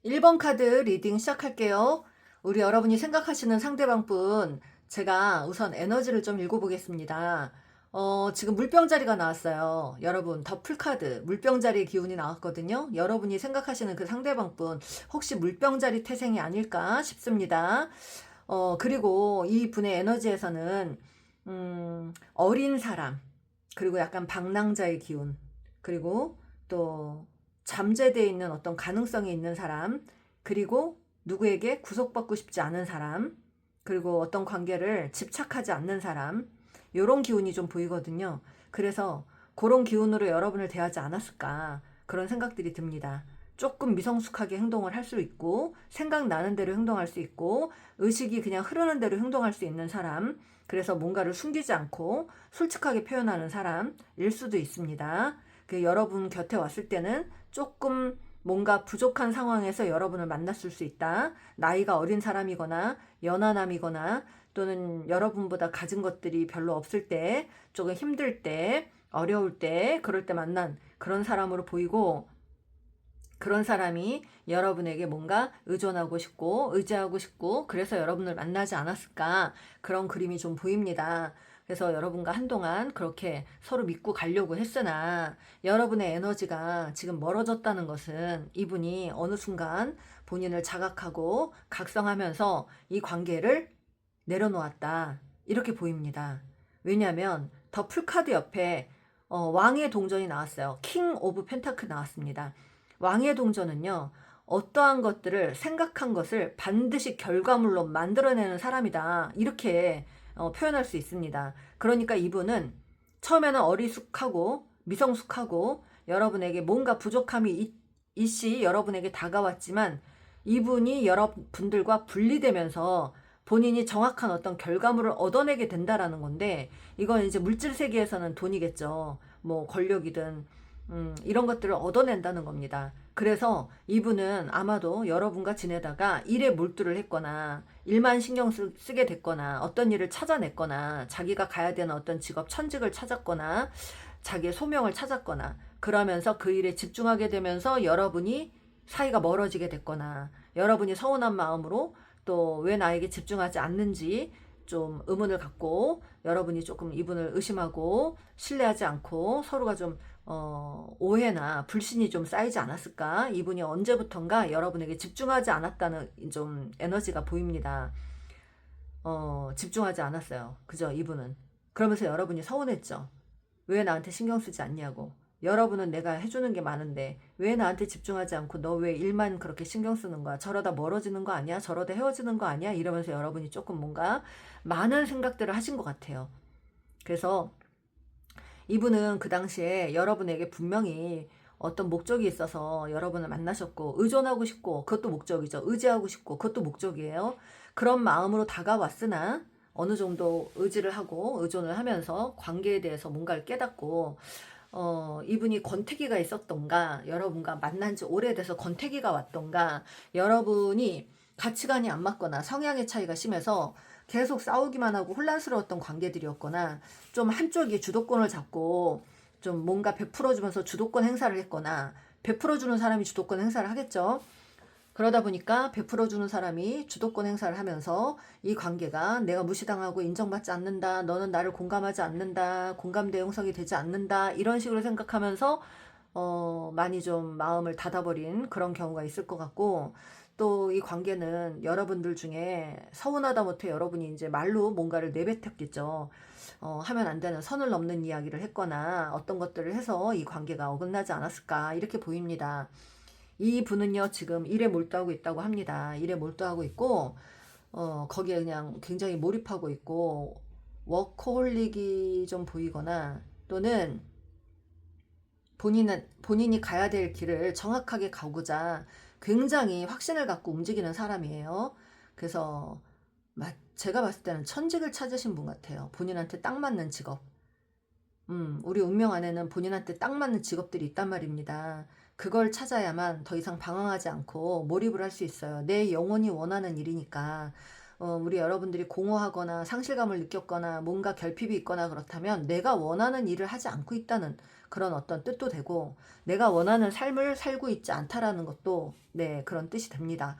1번 카드 리딩 시작할게요. 우리 여러분이 생각하시는 상대방 분, 제가 우선 에너지를 좀 읽어보겠습니다. 지금 물병자리가 나왔어요. 여러분, 더풀 카드, 물병자리 기운이 나왔거든요. 여러분이 생각하시는 그 상대방 분, 혹시 물병자리 태생이 아닐까 싶습니다. 그리고 이 분의 에너지에서는, 어린 사람, 그리고 약간 방랑자의 기운, 그리고 또 잠재되어 있는 어떤 가능성이 있는 사람, 그리고 누구에게 구속받고 싶지 않은 사람, 그리고 어떤 관계를 집착하지 않는 사람, 요런 기운이 좀 보이거든요. 그래서 그런 기운으로 여러분을 대하지 않았을까, 그런 생각들이 듭니다. 조금 미성숙하게 행동을 할 수 있고, 생각나는 대로 행동할 수 있고, 의식이 그냥 흐르는 대로 행동할 수 있는 사람, 그래서 뭔가를 숨기지 않고 솔직하게 표현하는 사람일 수도 있습니다. 여러분 곁에 왔을 때는 조금 뭔가 부족한 상황에서 여러분을 만났을 수 있다. 나이가 어린 사람이거나 연하남이거나 또는 여러분보다 가진 것들이 별로 없을 때, 조금 힘들 때, 어려울 때, 그럴 때 만난 그런 사람으로 보이고, 그런 사람이 여러분에게 뭔가 의존하고 싶고 의지하고 싶고 그래서 여러분을 만나지 않았을까, 그런 그림이 좀 보입니다. 그래서 여러분과 한동안 그렇게 서로 믿고 가려고 했으나 여러분의 에너지가 지금 멀어졌다는 것은 이분이 어느 순간 본인을 자각하고 각성하면서 이 관계를 내려놓았다, 이렇게 보입니다. 왜냐하면 더 풀카드 옆에 왕의 동전이 나왔어요. 킹 오브 펜타클 나왔습니다. 왕의 동전은요, 어떠한 것들을 생각한 것을 반드시 결과물로 만들어내는 사람이다, 이렇게 표현할 수 있습니다. 그러니까 이분은 처음에는 어리숙하고 미성숙하고 여러분에게 뭔가 부족함이 있이 여러분에게 다가왔지만, 이분이 여러분들과 분리되면서 본인이 정확한 어떤 결과물을 얻어내게 된다라는 건데, 이건 이제 물질 세계에서는 돈이겠죠. 뭐 권력이든 이런 것들을 얻어낸다는 겁니다. 그래서 이분은 아마도 여러분과 지내다가 일에 몰두를 했거나 일만 신경 쓰게 됐거나 어떤 일을 찾아냈거나 자기가 가야 되는 어떤 직업 천직을 찾았거나 자기의 소명을 찾았거나 그러면서 그 일에 집중하게 되면서 여러분이 사이가 멀어지게 됐거나, 여러분이 서운한 마음으로 또 왜 나에게 집중하지 않는지 좀 의문을 갖고 여러분이 조금 이분을 의심하고 신뢰하지 않고 서로가 좀 오해나 불신이 좀 쌓이지 않았을까? 이분이 언제부턴가 여러분에게 집중하지 않았다는 좀 에너지가 보입니다. 집중하지 않았어요. 그죠? 이분은. 그러면서 여러분이 서운했죠. 왜 나한테 신경 쓰지 않냐고. 여러분은 내가 해주는 게 많은데 왜 나한테 집중하지 않고 너 왜 일만 그렇게 신경 쓰는 거야? 저러다 멀어지는 거 아니야? 저러다 헤어지는 거 아니야? 이러면서 여러분이 조금 뭔가 많은 생각들을 하신 것 같아요. 그래서 이분은 그 당시에 여러분에게 분명히 어떤 목적이 있어서 여러분을 만나셨고, 의존하고 싶고 그것도 목적이죠. 의지하고 싶고 그것도 목적이에요. 그런 마음으로 다가왔으나 어느 정도 의지를 하고 의존을 하면서 관계에 대해서 뭔가를 깨닫고, 이분이 권태기가 있었던가, 여러분과 만난 지 오래돼서 권태기가 왔던가, 여러분이 가치관이 안 맞거나 성향의 차이가 심해서 계속 싸우기만 하고 혼란스러웠던 관계들이었거나, 좀 한쪽이 주도권을 잡고 좀 뭔가 베풀어주면서 주도권 행사를 했거나, 베풀어주는 사람이 주도권 행사를 하겠죠. 그러다 보니까 베풀어주는 사람이 주도권 행사를 하면서 이 관계가 내가 무시당하고 인정받지 않는다, 너는 나를 공감하지 않는다, 공감대 형성이 되지 않는다, 이런 식으로 생각하면서 많이 좀 마음을 닫아버린 그런 경우가 있을 것 같고, 또 이 관계는 여러분들 중에 서운하다 못해 여러분이 이제 말로 뭔가를 내뱉었겠죠. 하면 안 되는 선을 넘는 이야기를 했거나 어떤 것들을 해서 이 관계가 어긋나지 않았을까, 이렇게 보입니다. 이 분은요, 지금 일에 몰두하고 있다고 합니다. 일에 몰두하고 있고, 거기에 그냥 굉장히 몰입하고 있고, 워커홀릭이 좀 보이거나, 또는 본인이 가야 될 길을 정확하게 가고자 굉장히 확신을 갖고 움직이는 사람이에요. 그래서, 제가 봤을 때는 천직을 찾으신 분 같아요. 본인한테 딱 맞는 직업. 우리 운명 안에는 본인한테 딱 맞는 직업들이 있단 말입니다. 그걸 찾아야만 더 이상 방황하지 않고 몰입을 할 수 있어요. 내 영혼이 원하는 일이니까. 우리 여러분들이 공허하거나 상실감을 느꼈거나 뭔가 결핍이 있거나 그렇다면 내가 원하는 일을 하지 않고 있다는 그런 어떤 뜻도 되고, 내가 원하는 삶을 살고 있지 않다라는 것도 네, 그런 뜻이 됩니다.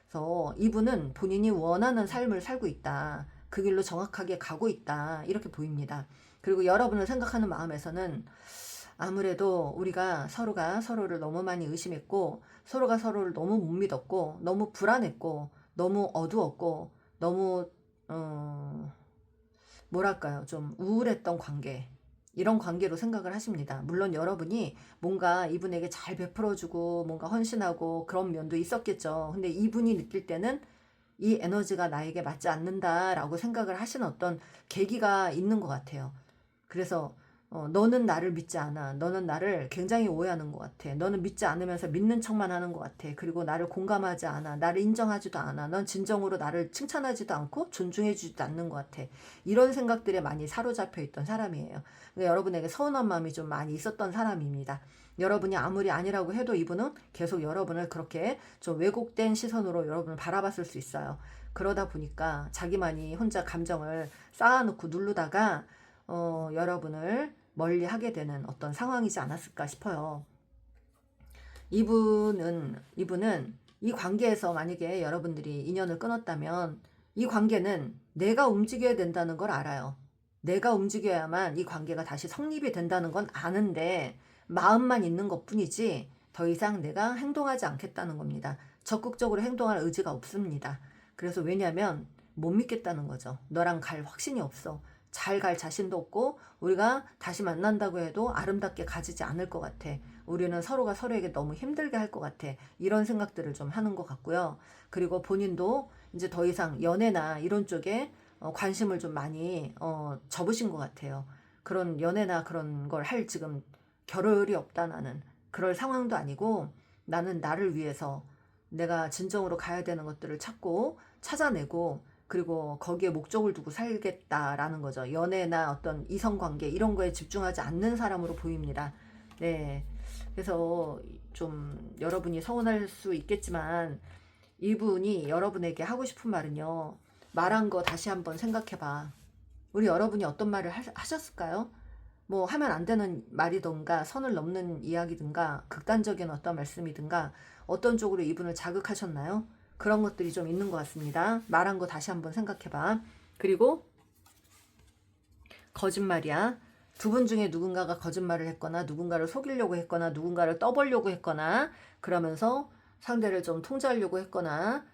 그래서 이분은 본인이 원하는 삶을 살고 있다. 그 길로 정확하게 가고 있다. 이렇게 보입니다. 그리고 여러분을 생각하는 마음에서는 아무래도 우리가 서로가 서로를 너무 많이 의심했고, 서로가 서로를 너무 못 믿었고, 너무 불안했고, 너무 어두웠고, 너무 뭐랄까요, 좀 우울했던 관계, 이런 관계로 생각을 하십니다. 물론 여러분이 뭔가 이분에게 잘 베풀어주고 뭔가 헌신하고 그런 면도 있었겠죠. 근데 이분이 느낄 때는 이 에너지가 나에게 맞지 않는다라고 생각을 하시는 어떤 계기가 있는 것 같아요. 그래서 너는 나를 믿지 않아. 너는 나를 굉장히 오해하는 것 같아. 너는 믿지 않으면서 믿는 척만 하는 것 같아. 그리고 나를 공감하지 않아. 나를 인정하지도 않아. 넌 진정으로 나를 칭찬하지도 않고 존중해주지도 않는 것 같아. 이런 생각들에 많이 사로잡혀 있던 사람이에요. 그러니까 여러분에게 서운한 마음이 좀 많이 있었던 사람입니다. 여러분이 아무리 아니라고 해도 이분은 계속 여러분을 그렇게 좀 왜곡된 시선으로 여러분을 바라봤을 수 있어요. 그러다 보니까 자기만이 혼자 감정을 쌓아놓고 누르다가 여러분을 멀리 하게 되는 어떤 상황이지 않았을까 싶어요. 이분은 이 관계에서 만약에 여러분들이 인연을 끊었다면 이 관계는 내가 움직여야 된다는 걸 알아요. 내가 움직여야만 이 관계가 다시 성립이 된다는 건 아는데 마음만 있는 것 뿐이지 더 이상 내가 행동하지 않겠다는 겁니다. 적극적으로 행동할 의지가 없습니다. 그래서 왜냐면 못 믿겠다는 거죠. 너랑 갈 확신이 없어. 잘 갈 자신도 없고 우리가 다시 만난다고 해도 아름답게 가지지 않을 것 같아. 우리는 서로가 서로에게 너무 힘들게 할 것 같아. 이런 생각들을 좀 하는 것 같고요. 그리고 본인도 이제 더 이상 연애나 이런 쪽에 관심을 좀 많이 접으신 것 같아요. 그런 연애나 그런 걸 할 지금 겨를이 없다 나는. 그럴 상황도 아니고 나는 나를 위해서 내가 진정으로 가야 되는 것들을 찾고 찾아내고 그리고 거기에 목적을 두고 살겠다라는 거죠. 연애나 어떤 이성관계 이런 거에 집중하지 않는 사람으로 보입니다. 네. 그래서 좀 여러분이 서운할 수 있겠지만 이분이 여러분에게 하고 싶은 말은요. 말한 거 다시 한번 생각해봐. 우리 여러분이 어떤 말을 하셨을까요? 뭐 하면 안 되는 말이든가 선을 넘는 이야기든가 극단적인 어떤 말씀이든가 어떤 쪽으로 이분을 자극하셨나요? 그런 것들이 좀 있는 것 같습니다. 말한 거 다시 한번 생각해봐. 그리고 거짓말이야. 두 분 중에 누군가가 거짓말을 했거나 누군가를 속이려고 했거나 누군가를 떠보려고 했거나 그러면서 상대를 좀 통제하려고 했거나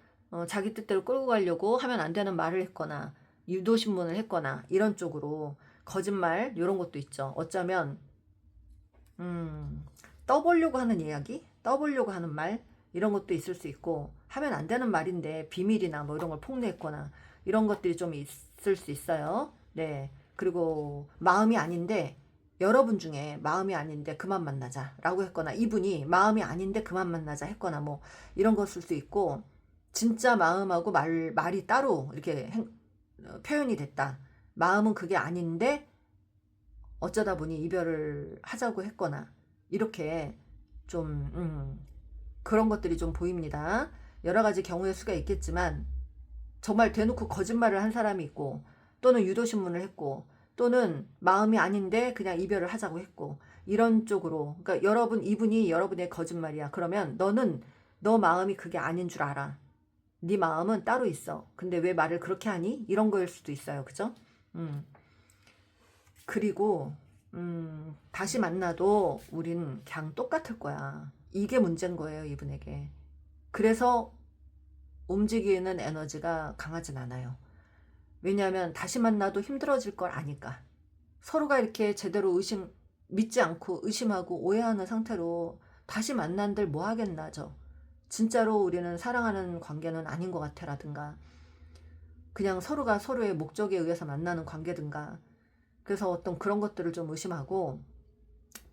자기 뜻대로 끌고 가려고 하면 안 되는 말을 했거나 유도신문을 했거나 이런 쪽으로 거짓말 이런 것도 있죠. 어쩌면 떠보려고 하는 이야기, 떠보려고 하는 말 이런 것도 있을 수 있고 하면 안 되는 말인데 비밀이나 뭐 이런 걸 폭로했거나 이런 것들이 좀 있을 수 있어요. 네. 그리고 마음이 아닌데 여러분 중에 마음이 아닌데 그만 만나자 라고 했거나 이분이 마음이 아닌데 그만 만나자 했거나 뭐 이런 것일 수 있고 진짜 마음하고 말이 따로 이렇게 표현이 됐다. 마음은 그게 아닌데 어쩌다 보니 이별을 하자고 했거나 이렇게 좀 그런 것들이 좀 보입니다. 여러 가지 경우의 수가 있겠지만 정말 대놓고 거짓말을 한 사람이 있고 또는 유도신문을 했고 또는 마음이 아닌데 그냥 이별을 하자고 했고 이런 쪽으로 그러니까 이분이 여러분의 거짓말이야. 그러면 너는 너 마음이 그게 아닌 줄 알아. 네 마음은 따로 있어. 근데 왜 말을 그렇게 하니? 이런 거일 수도 있어요. 그죠? 그리고 다시 만나도 우린 그냥 똑같을 거야. 이게 문제인 거예요, 이분에게. 그래서 움직이는 에너지가 강하진 않아요. 왜냐하면 다시 만나도 힘들어질 걸 아니까. 서로가 이렇게 제대로 믿지 않고 의심하고 오해하는 상태로 다시 만난들 뭐 하겠나죠. 진짜로 우리는 사랑하는 관계는 아닌 것 같아라든가 그냥 서로가 서로의 목적에 의해서 만나는 관계든가 그래서 어떤 그런 것들을 좀 의심하고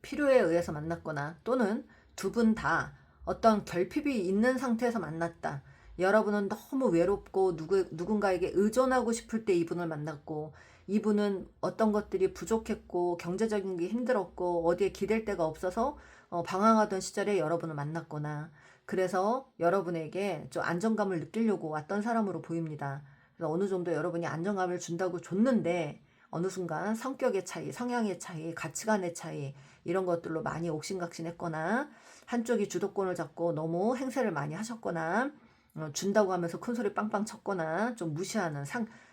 필요에 의해서 만났거나 또는 두 분 다 어떤 결핍이 있는 상태에서 만났다. 여러분은 너무 외롭고 누군가에게 의존하고 싶을 때 이분을 만났고 이분은 어떤 것들이 부족했고 경제적인 게 힘들었고 어디에 기댈 데가 없어서 방황하던 시절에 여러분을 만났거나 그래서 여러분에게 좀 안정감을 느끼려고 왔던 사람으로 보입니다. 그래서 어느 정도 여러분이 안정감을 준다고 줬는데 어느 순간 성격의 차이, 성향의 차이, 가치관의 차이 이런 것들로 많이 옥신각신했거나 한쪽이 주도권을 잡고 너무 행세를 많이 하셨거나 준다고 하면서 큰소리 빵빵 쳤거나 좀 무시하는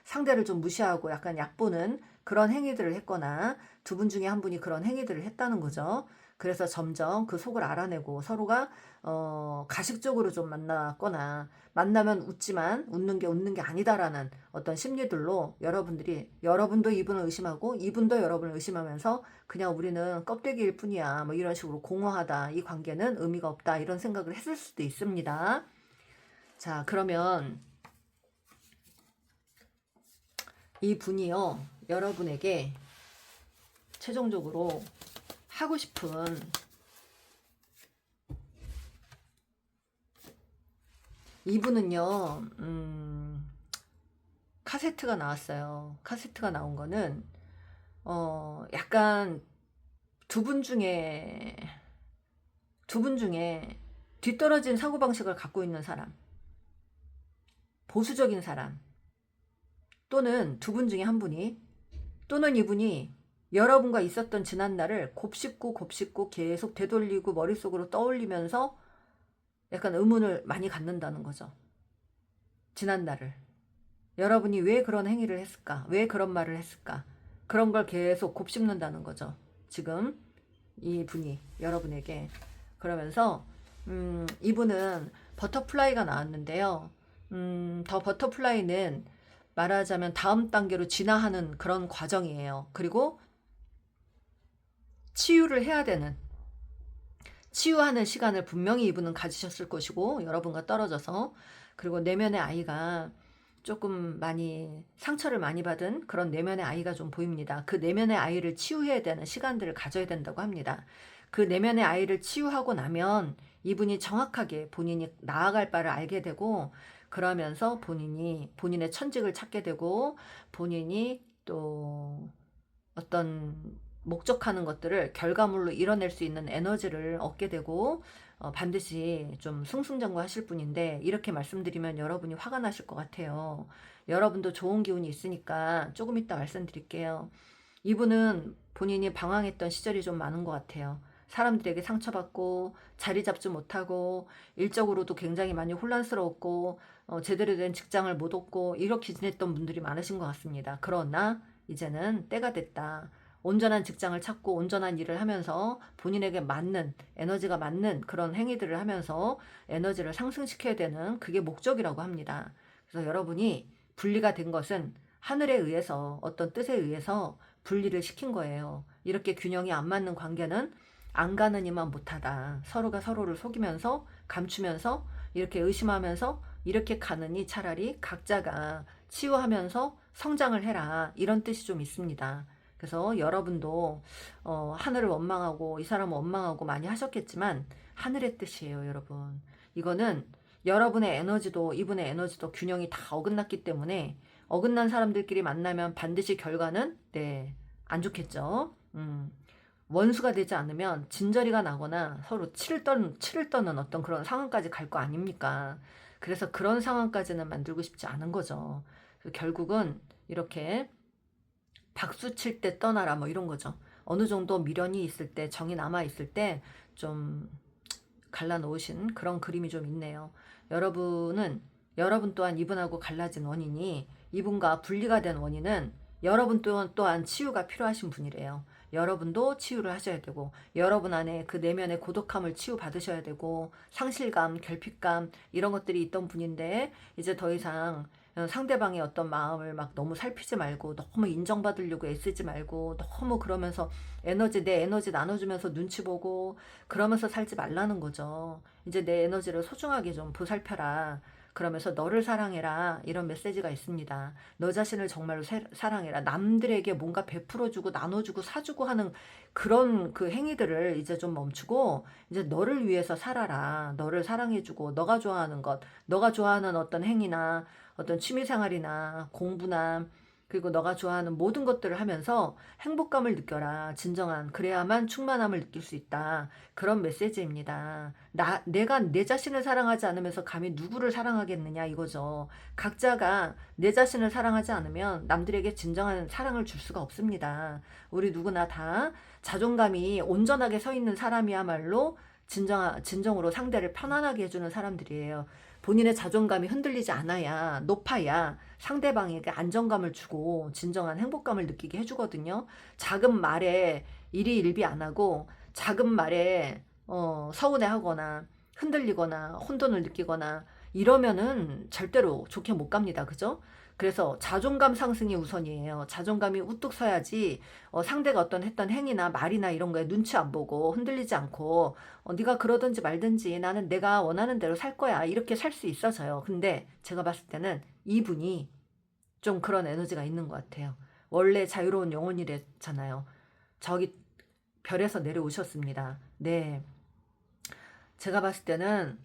상대를 좀 무시하고 약간 얕보는 그런 행위들을 했거나 두 분 중에 한 분이 그런 행위들을 했다는 거죠. 그래서 점점 그 속을 알아내고 서로가 가식적으로 좀 만났거나 만나면 웃지만 웃는 게 아니다라는 어떤 심리들로 여러분도 이분을 의심하고 이분도 여러분을 의심하면서 그냥 우리는 껍데기일 뿐이야 뭐 이런 식으로 공허하다, 이 관계는 의미가 없다 이런 생각을 했을 수도 있습니다. 자, 그러면 이 분이요 여러분에게 최종적으로 하고 싶은 이분은요 카세트가 나왔어요. 카세트가 나온 거는 약간 두 분 중에 뒤떨어진 사고방식을 갖고 있는 사람, 보수적인 사람, 또는 두 분 중에 한 분이, 또는 이분이 여러분과 있었던 지난날을 곱씹고 계속 되돌리고 머릿속으로 떠올리면서 약간 의문을 많이 갖는다는 거죠. 지난날을. 여러분이 왜 그런 행위를 했을까? 왜 그런 말을 했을까? 그런 걸 계속 곱씹는다는 거죠. 지금 이 분이 여러분에게. 그러면서 이분은 버터플라이가 나왔는데요. 더 버터플라이는 말하자면 다음 단계로 진화하는 그런 과정이에요. 그리고 치유를 해야 되는, 치유하는 시간을 분명히 이분은 가지셨을 것이고 여러분과 떨어져서, 그리고 내면의 아이가 조금 많이 상처를 많이 받은 그런 내면의 아이가 좀 보입니다. 그 내면의 아이를 치유해야 되는 시간들을 가져야 된다고 합니다. 그 내면의 아이를 치유하고 나면 이분이 정확하게 본인이 나아갈 바를 알게 되고, 그러면서 본인이 본인의 천직을 찾게 되고 본인이 또 어떤 목적하는 것들을 결과물로 이뤄낼 수 있는 에너지를 얻게 되고 반드시 좀 승승장구하실 분인데, 이렇게 말씀드리면 여러분이 화가 나실 것 같아요. 여러분도 좋은 기운이 있으니까 조금 이따 말씀드릴게요. 이분은 본인이 방황했던 시절이 좀 많은 것 같아요. 사람들에게 상처받고 자리 잡지 못하고 일적으로도 굉장히 많이 혼란스러웠고 제대로 된 직장을 못 얻고 이렇게 지냈던 분들이 많으신 것 같습니다. 그러나 이제는 때가 됐다. 온전한 직장을 찾고 온전한 일을 하면서 본인에게 맞는, 에너지가 맞는 그런 행위들을 하면서 에너지를 상승시켜야 되는, 그게 목적이라고 합니다. 그래서 여러분이 분리가 된 것은 하늘에 의해서, 어떤 뜻에 의해서 분리를 시킨 거예요. 이렇게 균형이 안 맞는 관계는 안 가는 이만 못하다. 서로가 서로를 속이면서 감추면서 이렇게 의심하면서 이렇게 가느니 차라리 각자가 치유하면서 성장을 해라, 이런 뜻이 좀 있습니다. 그래서 여러분도 하늘을 원망하고 이 사람을 원망하고 많이 하셨겠지만 하늘의 뜻이에요, 여러분. 이거는 여러분의 에너지도 이분의 에너지도 균형이 다 어긋났기 때문에 어긋난 사람들끼리 만나면 반드시 결과는 안 좋겠죠. 원수가 되지 않으면 진저리가 나거나 서로 치를 떠는 어떤 그런 상황까지 갈 거 아닙니까? 그래서 그런 상황까지는 만들고 싶지 않은 거죠. 결국은 이렇게 박수 칠 때 떠나라 뭐 이런 거죠. 어느 정도 미련이 있을 때, 정이 남아 있을 때 좀 갈라놓으신 그런 그림이 좀 있네요. 여러분 또한 이분하고 갈라진 원인이, 이분과 분리가 된 원인은 여러분 또한 치유가 필요하신 분이래요. 여러분도 치유를 하셔야 되고, 여러분 안에 그 내면의 고독함을 치유받으셔야 되고, 상실감, 결핍감 이런 것들이 있던 분인데 이제 더 이상 상대방의 어떤 마음을 막 너무 살피지 말고, 너무 인정받으려고 애쓰지 말고, 너무 그러면서 내 에너지 나눠주면서 눈치 보고 그러면서 살지 말라는 거죠. 이제 내 에너지를 소중하게 좀 보살펴라. 그러면서 너를 사랑해라, 이런 메시지가 있습니다. 너 자신을 정말로 사랑해라. 남들에게 뭔가 베풀어주고 나눠주고 사주고 하는 그런 그 행위들을 이제 좀 멈추고 이제 너를 위해서 살아라. 너를 사랑해주고 너가 좋아하는 것, 너가 좋아하는 어떤 행위나 어떤 취미생활이나 공부나 그리고 너가 좋아하는 모든 것들을 하면서 행복감을 느껴라. 진정한, 그래야만 충만함을 느낄 수 있다. 그런 메시지입니다. 내가 내 자신을 사랑하지 않으면서 감히 누구를 사랑하겠느냐 이거죠. 각자가 내 자신을 사랑하지 않으면 남들에게 진정한 사랑을 줄 수가 없습니다. 우리 누구나 다 자존감이 온전하게 서 있는 사람이야말로 진정으로 상대를 편안하게 해주는 사람들이에요. 본인의 자존감이 흔들리지 않아야, 높아야 상대방에게 안정감을 주고 진정한 행복감을 느끼게 해주거든요. 작은 말에 일희일비 안 하고 작은 말에 서운해하거나 흔들리거나 혼돈을 느끼거나 이러면은 절대로 좋게 못 갑니다. 그죠? 그래서 자존감 상승이 우선이에요. 자존감이 우뚝 서야지 상대가 어떤 했던 행위나 말이나 이런 거에 눈치 안 보고 흔들리지 않고 네가 그러든지 말든지 나는 내가 원하는 대로 살 거야. 이렇게 살 수 있어져요. 근데 제가 봤을 때는 이분이 좀 그런 에너지가 있는 것 같아요. 원래 자유로운 영혼이랬잖아요. 저기 별에서 내려오셨습니다. 네. 제가 봤을 때는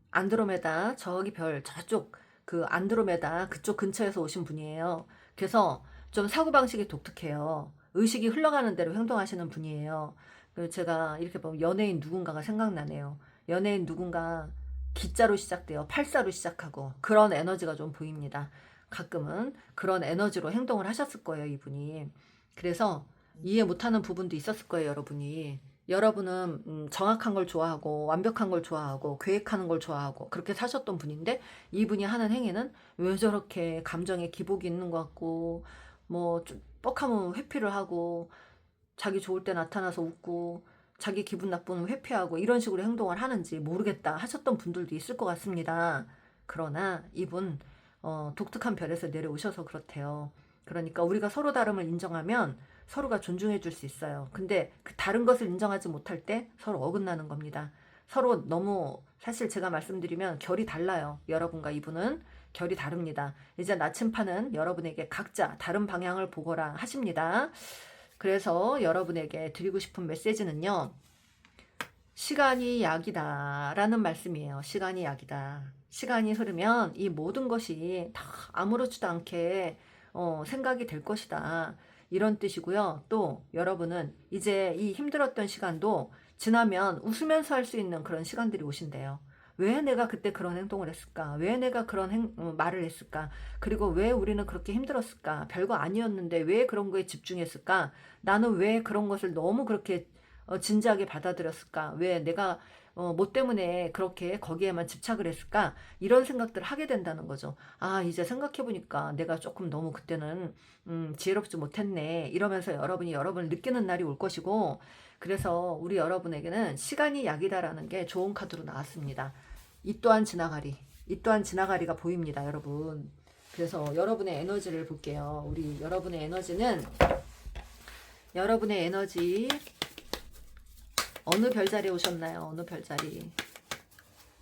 안드로메다 저기 별 저쪽 그 안드로메다 그쪽 근처에서 오신 분이에요. 그래서 좀 사고방식이 독특해요. 의식이 흘러가는 대로 행동하시는 분이에요. 그리고 제가 이렇게 보면 연예인 누군가가 생각나네요. 연예인 누군가 기자로 시작돼요. 팔자로 시작하고 그런 에너지가 좀 보입니다. 가끔은 그런 에너지로 행동을 하셨을 거예요, 이분이. 그래서 이해 못하는 부분도 있었을 거예요, 여러분이. 여러분은 정확한 걸 좋아하고 완벽한 걸 좋아하고 계획하는 걸 좋아하고 그렇게 사셨던 분인데 이분이 하는 행위는 왜 저렇게 감정에 기복이 있는 것 같고 뭐 좀 뻑하면 회피를 하고 자기 좋을 때 나타나서 웃고 자기 기분 나쁘면 회피하고 이런 식으로 행동을 하는지 모르겠다 하셨던 분들도 있을 것 같습니다. 그러나 이분 독특한 별에서 내려오셔서 그렇대요. 그러니까 우리가 서로 다름을 인정하면 서로가 존중해 줄 수 있어요. 근데 그 다른 것을 인정하지 못할 때 서로 어긋나는 겁니다. 서로 너무 사실 제가 말씀드리면 결이 달라요. 여러분과 이분은 결이 다릅니다. 이제 나침판은 여러분에게 각자 다른 방향을 보거라 하십니다. 그래서 여러분에게 드리고 싶은 메시지는요. 시간이 약이다 라는 말씀이에요. 시간이 약이다. 시간이 흐르면 이 모든 것이 다 아무렇지도 않게 생각이 될 것이다. 이런 뜻이고요. 또 여러분은 이제 이 힘들었던 시간도 지나면 웃으면서 할 수 있는 그런 시간들이 오신대요. 왜 내가 그때 그런 행동을 했을까? 왜 내가 그런 말을 했을까? 그리고 왜 우리는 그렇게 힘들었을까? 별거 아니었는데 왜 그런 거에 집중했을까? 나는 왜 그런 것을 너무 그렇게 진지하게 받아들였을까? 왜 내가 뭐 때문에 그렇게 거기에만 집착을 했을까? 이런 생각들을 하게 된다는 거죠. 아, 이제 생각해보니까 내가 조금 너무 그때는 지혜롭지 못했네. 이러면서 여러분이 여러분을 느끼는 날이 올 것이고, 그래서 우리 여러분에게는 시간이 약이다라는 게 좋은 카드로 나왔습니다. 이 또한 지나가리. 이 또한 지나가리가 보입니다, 여러분. 그래서 여러분의 에너지를 볼게요. 우리 여러분의 에너지는 여러분의 에너지 어느 별자리에 오셨나요? 어느 별자리?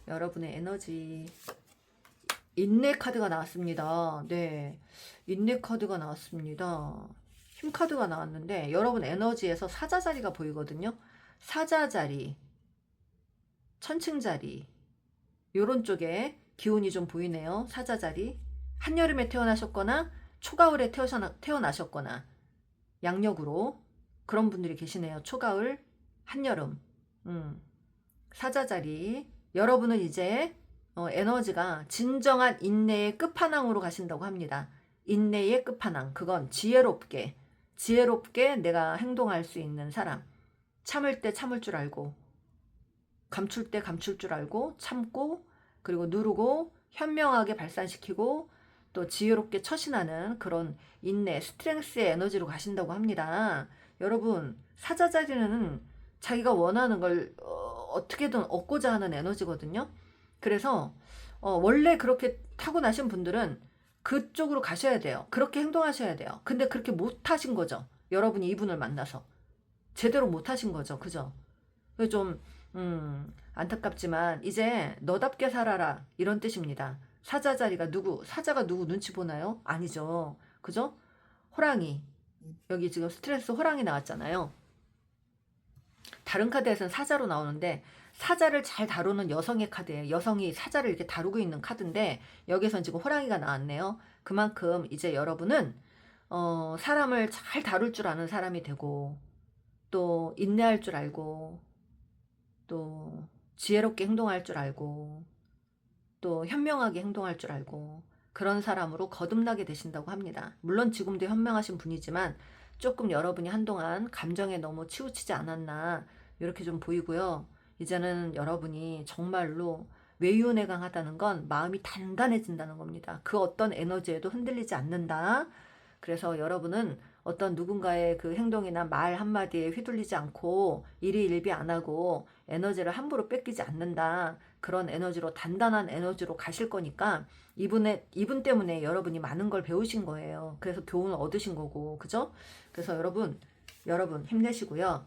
여러분의 에너지. 인내 카드가 나왔습니다. 네. 인내 카드가 나왔습니다. 힘 카드가 나왔는데 여러분 에너지에서 사자 자리가 보이거든요. 사자 자리, 천칭 자리 요런 쪽에 기운이 좀 보이네요. 사자 자리. 한여름에 태어나셨거나 초가을에 태어나셨거나 양력으로 그런 분들이 계시네요. 초가을, 한여름. 사자 자리. 여러분은 이제 에너지가 진정한 인내의 끝판왕으로 가신다고 합니다. 인내의 끝판왕. 그건 지혜롭게 내가 행동할 수 있는 사람. 참을 때 참을 줄 알고, 감출 때 감출 줄 알고, 참고, 그리고 누르고, 현명하게 발산시키고, 또 지혜롭게 처신하는 그런 인내, 스트렝스의 에너지로 가신다고 합니다. 여러분, 사자자리는 자기가 원하는 걸 어떻게든 얻고자 하는 에너지거든요. 그래서 원래 그렇게 타고나신 분들은 그쪽으로 가셔야 돼요. 그렇게 행동하셔야 돼요. 근데 그렇게 못하신 거죠. 여러분이 이분을 만나서. 제대로 못하신 거죠. 그죠? 좀 안타깝지만 이제 너답게 살아라 이런 뜻입니다. 사자 자리가 사자가 누구 눈치 보나요? 아니죠. 그죠? 호랑이. 여기 지금 스트레스 호랑이 나왔잖아요. 다른 카드에서는 사자로 나오는데 사자를 잘 다루는 여성의 카드예요. 여성이 사자를 이렇게 다루고 있는 카드인데 여기선 지금 호랑이가 나왔네요. 그만큼 이제 여러분은 사람을 잘 다룰 줄 아는 사람이 되고, 또 인내할 줄 알고, 또 지혜롭게 행동할 줄 알고, 또 현명하게 행동할 줄 알고, 그런 사람으로 거듭나게 되신다고 합니다. 물론 지금도 현명하신 분이지만 조금 여러분이 한동안 감정에 너무 치우치지 않았나 이렇게 좀 보이고요. 이제는 여러분이 정말로 외유내 강하다는 건 마음이 단단해진다는 겁니다. 그 어떤 에너지에도 흔들리지 않는다. 그래서 여러분은 어떤 누군가의 그 행동이나 말 한마디에 휘둘리지 않고 일희일비 안 하고 에너지를 함부로 뺏기지 않는다. 그런 에너지로, 단단한 에너지로 가실 거니까 이분 때문에 여러분이 많은 걸 배우신 거예요. 그래서 교훈을 얻으신 거고, 그죠? 그래서 여러분 힘내시고요.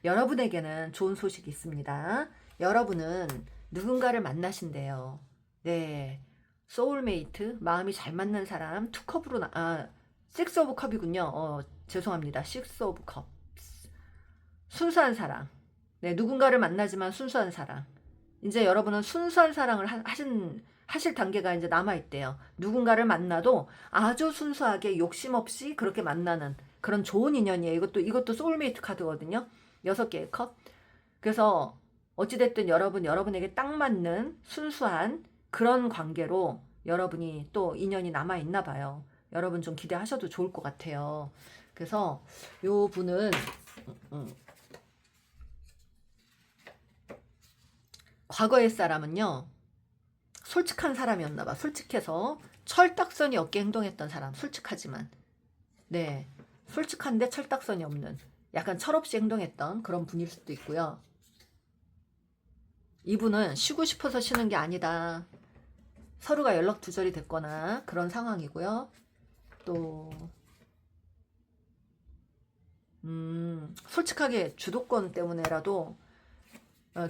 여러분에게는 좋은 소식이 있습니다. 여러분은 누군가를 만나신대요. 네. 소울메이트, 마음이 잘 맞는 사람, 투컵으로, 식스 오브 컵이군요. 죄송합니다. 식스 오브 컵. 순수한 사랑. 네, 누군가를 만나지만 순수한 사랑. 이제 여러분은 순수한 사랑을 하실 단계가 이제 남아있대요. 누군가를 만나도 아주 순수하게 욕심 없이 그렇게 만나는 그런 좋은 인연이에요. 이것도 소울메이트 카드거든요. 6개의 컵. 그래서 어찌됐든 여러분에게 딱 맞는 순수한 그런 관계로 여러분이 또 인연이 남아있나 봐요. 여러분 좀 기대하셔도 좋을 것 같아요. 그래서 요 분은 과거의 사람은요, 솔직한 사람이었나 봐. 솔직해서 철딱선이 없게 행동했던 사람. 솔직하지만, 네, 솔직한데 철딱선이 없는, 약간 철없이 행동했던 그런 분일 수도 있고요. 이분은 쉬고 싶어서 쉬는 게 아니다. 서로가 연락 두절이 됐거나 그런 상황이고요. 또 솔직하게 주도권 때문에라도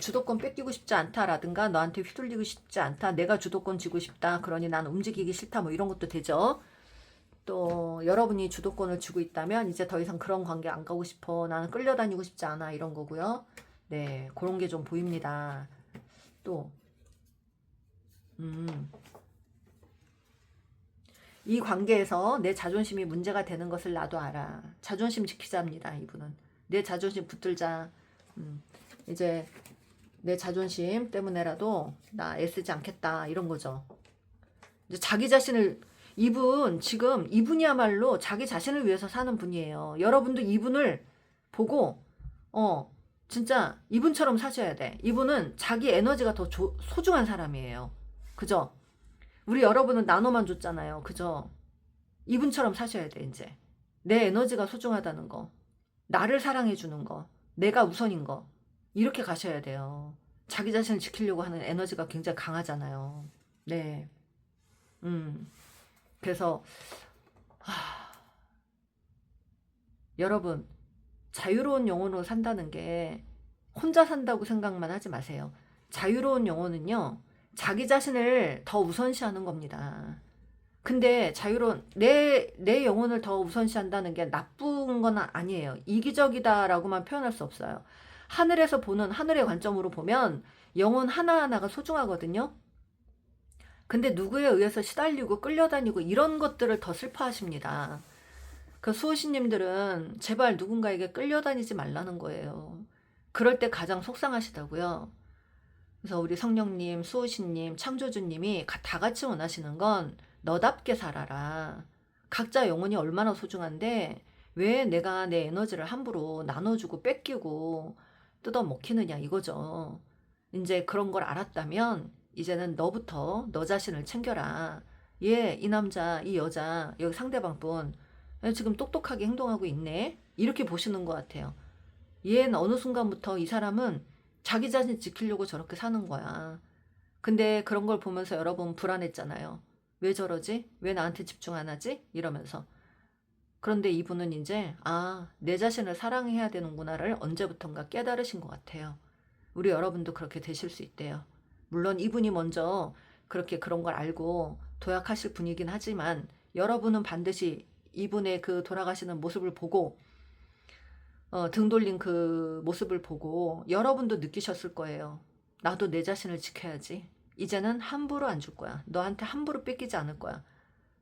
주도권 뺏기고 싶지 않다라든가 너한테 휘둘리고 싶지 않다. 내가 주도권 쥐고 싶다. 그러니 난 움직이기 싫다. 뭐 이런 것도 되죠. 또 여러분이 주도권을 쥐고 있다면 이제 더 이상 그런 관계 안 가고 싶어. 나는 끌려다니고 싶지 않아. 이런 거고요. 네, 그런 게 좀 보입니다. 또 이 관계에서 내 자존심이 문제가 되는 것을 나도 알아. 자존심 지키자입니다. 이분은. 내 자존심 붙들자. 이제 내 자존심 때문에라도 나 애쓰지 않겠다. 이런 거죠. 이제 자기 자신을, 이분이야말로 자기 자신을 위해서 사는 분이에요. 여러분도 이분을 보고 진짜 이분처럼 사셔야 돼. 이분은 자기 에너지가 더 소중한 사람이에요. 그죠? 우리 여러분은 나눠만 줬잖아요. 그죠? 이분처럼 사셔야 돼, 이제. 내 에너지가 소중하다는 거. 나를 사랑해주는 거. 내가 우선인 거. 이렇게 가셔야 돼요. 자기 자신을 지키려고 하는 에너지가 굉장히 강하잖아요. 네. 그래서, 여러분, 자유로운 영혼으로 산다는 게 혼자 산다고 생각만 하지 마세요. 자유로운 영혼은요, 자기 자신을 더 우선시하는 겁니다. 근데 내 영혼을 더 우선시한다는 게 나쁜 건 아니에요. 이기적이다라고만 표현할 수 없어요. 하늘에서 보는, 하늘의 관점으로 보면 영혼 하나하나가 소중하거든요. 근데 누구에 의해서 시달리고 끌려다니고 이런 것들을 더 슬퍼하십니다. 그 수호신님들은 제발 누군가에게 끌려다니지 말라는 거예요. 그럴 때 가장 속상하시다고요. 그래서 우리 성령님, 수호신님, 창조주님이 다 같이 원하시는 건 너답게 살아라. 각자 영혼이 얼마나 소중한데 왜 내가 내 에너지를 함부로 나눠주고 뺏기고 뜯어먹히느냐 이거죠. 이제 그런 걸 알았다면 이제는 너부터 너 자신을 챙겨라. 이 남자, 이 여자, 여기 상대방분 지금 똑똑하게 행동하고 있네. 이렇게 보시는 것 같아요. 얘는 어느 순간부터 이 사람은 자기 자신 지키려고 저렇게 사는 거야. 근데 그런 걸 보면서 여러분 불안했잖아요. 왜 저러지? 왜 나한테 집중 안 하지? 이러면서. 그런데 이분은 이제 내 자신을 사랑해야 되는구나를 언제부턴가 깨달으신 것 같아요. 우리 여러분도 그렇게 되실 수 있대요. 물론 이분이 먼저 그렇게 그런 걸 알고 도약하실 분이긴 하지만 여러분은 반드시 이분의 그 돌아가시는 모습을 보고 등 돌린 그 모습을 보고 여러분도 느끼셨을 거예요. 나도 내 자신을 지켜야지. 이제는 함부로 안 줄 거야. 너한테 함부로 뺏기지 않을 거야.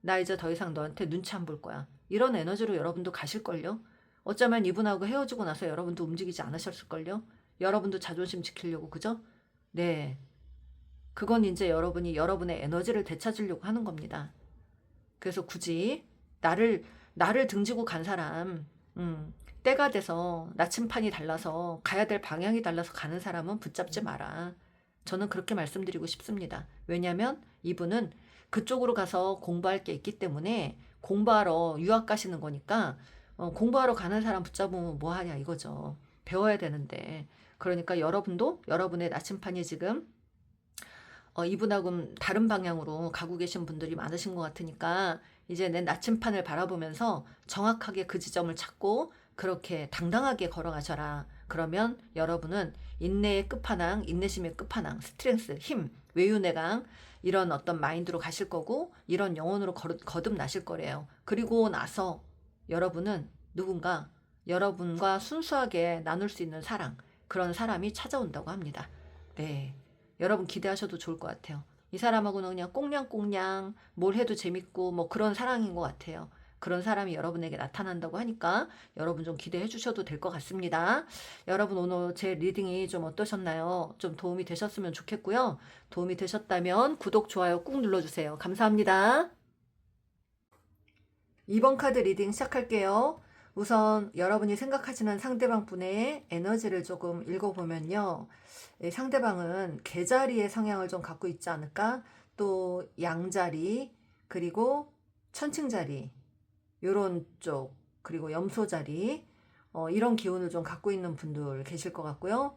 나 이제 더 이상 너한테 눈치 안 볼 거야. 이런 에너지로 여러분도 가실걸요? 어쩌면 이분하고 헤어지고 나서 여러분도 움직이지 않으셨을걸요? 여러분도 자존심 지키려고, 그죠? 네. 그건 이제 여러분이 여러분의 에너지를 되찾으려고 하는 겁니다. 그래서 굳이 나를 등지고 간 사람, 때가 돼서 나침판이 달라서 가야 될 방향이 달라서 가는 사람은 붙잡지 마라. 저는 그렇게 말씀드리고 싶습니다. 왜냐하면 이분은 그쪽으로 가서 공부할 게 있기 때문에 공부하러 유학 가시는 거니까 공부하러 가는 사람 붙잡으면 뭐 하냐 이거죠. 배워야 되는데. 그러니까 여러분도 여러분의 나침판이 지금 이분하고는 다른 방향으로 가고 계신 분들이 많으신 것 같으니까 이제 내 나침판을 바라보면서 정확하게 그 지점을 찾고 그렇게 당당하게 걸어가셔라. 그러면 여러분은 인내의 끝판왕, 인내심의 끝판왕, 스트렝스, 힘, 외유내강 이런 어떤 마인드로 가실 거고 이런 영혼으로 거듭나실 거래요. 그리고 나서 여러분은 누군가 여러분과 순수하게 나눌 수 있는 사랑, 그런 사람이 찾아온다고 합니다. 네. 여러분 기대하셔도 좋을 것 같아요. 이 사람하고는 그냥 꽁냥꽁냥 뭘 해도 재밌고 뭐 그런 사랑인 것 같아요. 그런 사람이 여러분에게 나타난다고 하니까 여러분 좀 기대해 주셔도 될 것 같습니다. 여러분 오늘 제 리딩이 좀 어떠셨나요? 좀 도움이 되셨으면 좋겠고요. 도움이 되셨다면 구독, 좋아요 꾹 눌러주세요. 감사합니다. 2번 카드 리딩 시작할게요. 우선 여러분이 생각하시는 상대방 분의 에너지를 조금 읽어보면요. 상대방은 개자리의 성향을 좀 갖고 있지 않을까? 또 양자리, 그리고 천칭자리, 요런 쪽, 그리고 염소자리, 이런 기운을 좀 갖고 있는 분들 계실 것 같고요.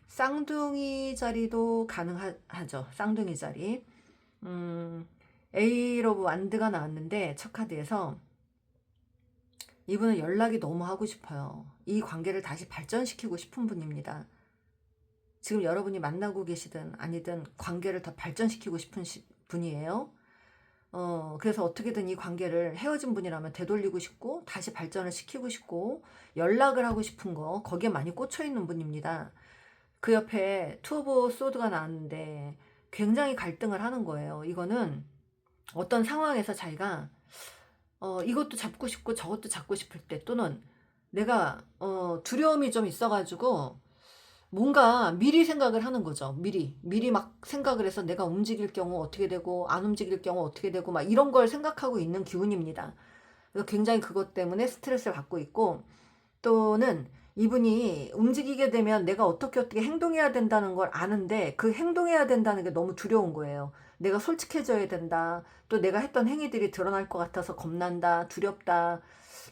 쌍둥이 자리도 가능하죠. 쌍둥이 자리. 에이러 오브 완드가 나왔는데 첫 카드에서 이분은 연락이 너무 하고 싶어요. 이 관계를 다시 발전시키고 싶은 분입니다. 지금 여러분이 만나고 계시든 아니든 관계를 더 발전시키고 싶은 분이에요. 그래서 어떻게든 이 관계를 헤어진 분이라면 되돌리고 싶고 다시 발전을 시키고 싶고 연락을 하고 싶은 거 거기에 많이 꽂혀 있는 분입니다. 그 옆에 투 오브 소드가 나왔는데 굉장히 갈등을 하는 거예요. 이거는 어떤 상황에서 자기가 이것도 잡고 싶고 저것도 잡고 싶을 때 또는 내가 두려움이 좀 있어가지고 뭔가 미리 생각을 하는 거죠. 미리 막 생각을 해서 내가 움직일 경우 어떻게 되고 안 움직일 경우 어떻게 되고 막 이런 걸 생각하고 있는 기운입니다. 그래서 굉장히 그것 때문에 스트레스를 받고 있고 또는 이분이 움직이게 되면 내가 어떻게 행동해야 된다는 걸 아는데 그 행동해야 된다는 게 너무 두려운 거예요. 내가 솔직해져야 된다. 또 내가 했던 행위들이 드러날 것 같아서 겁난다. 두렵다.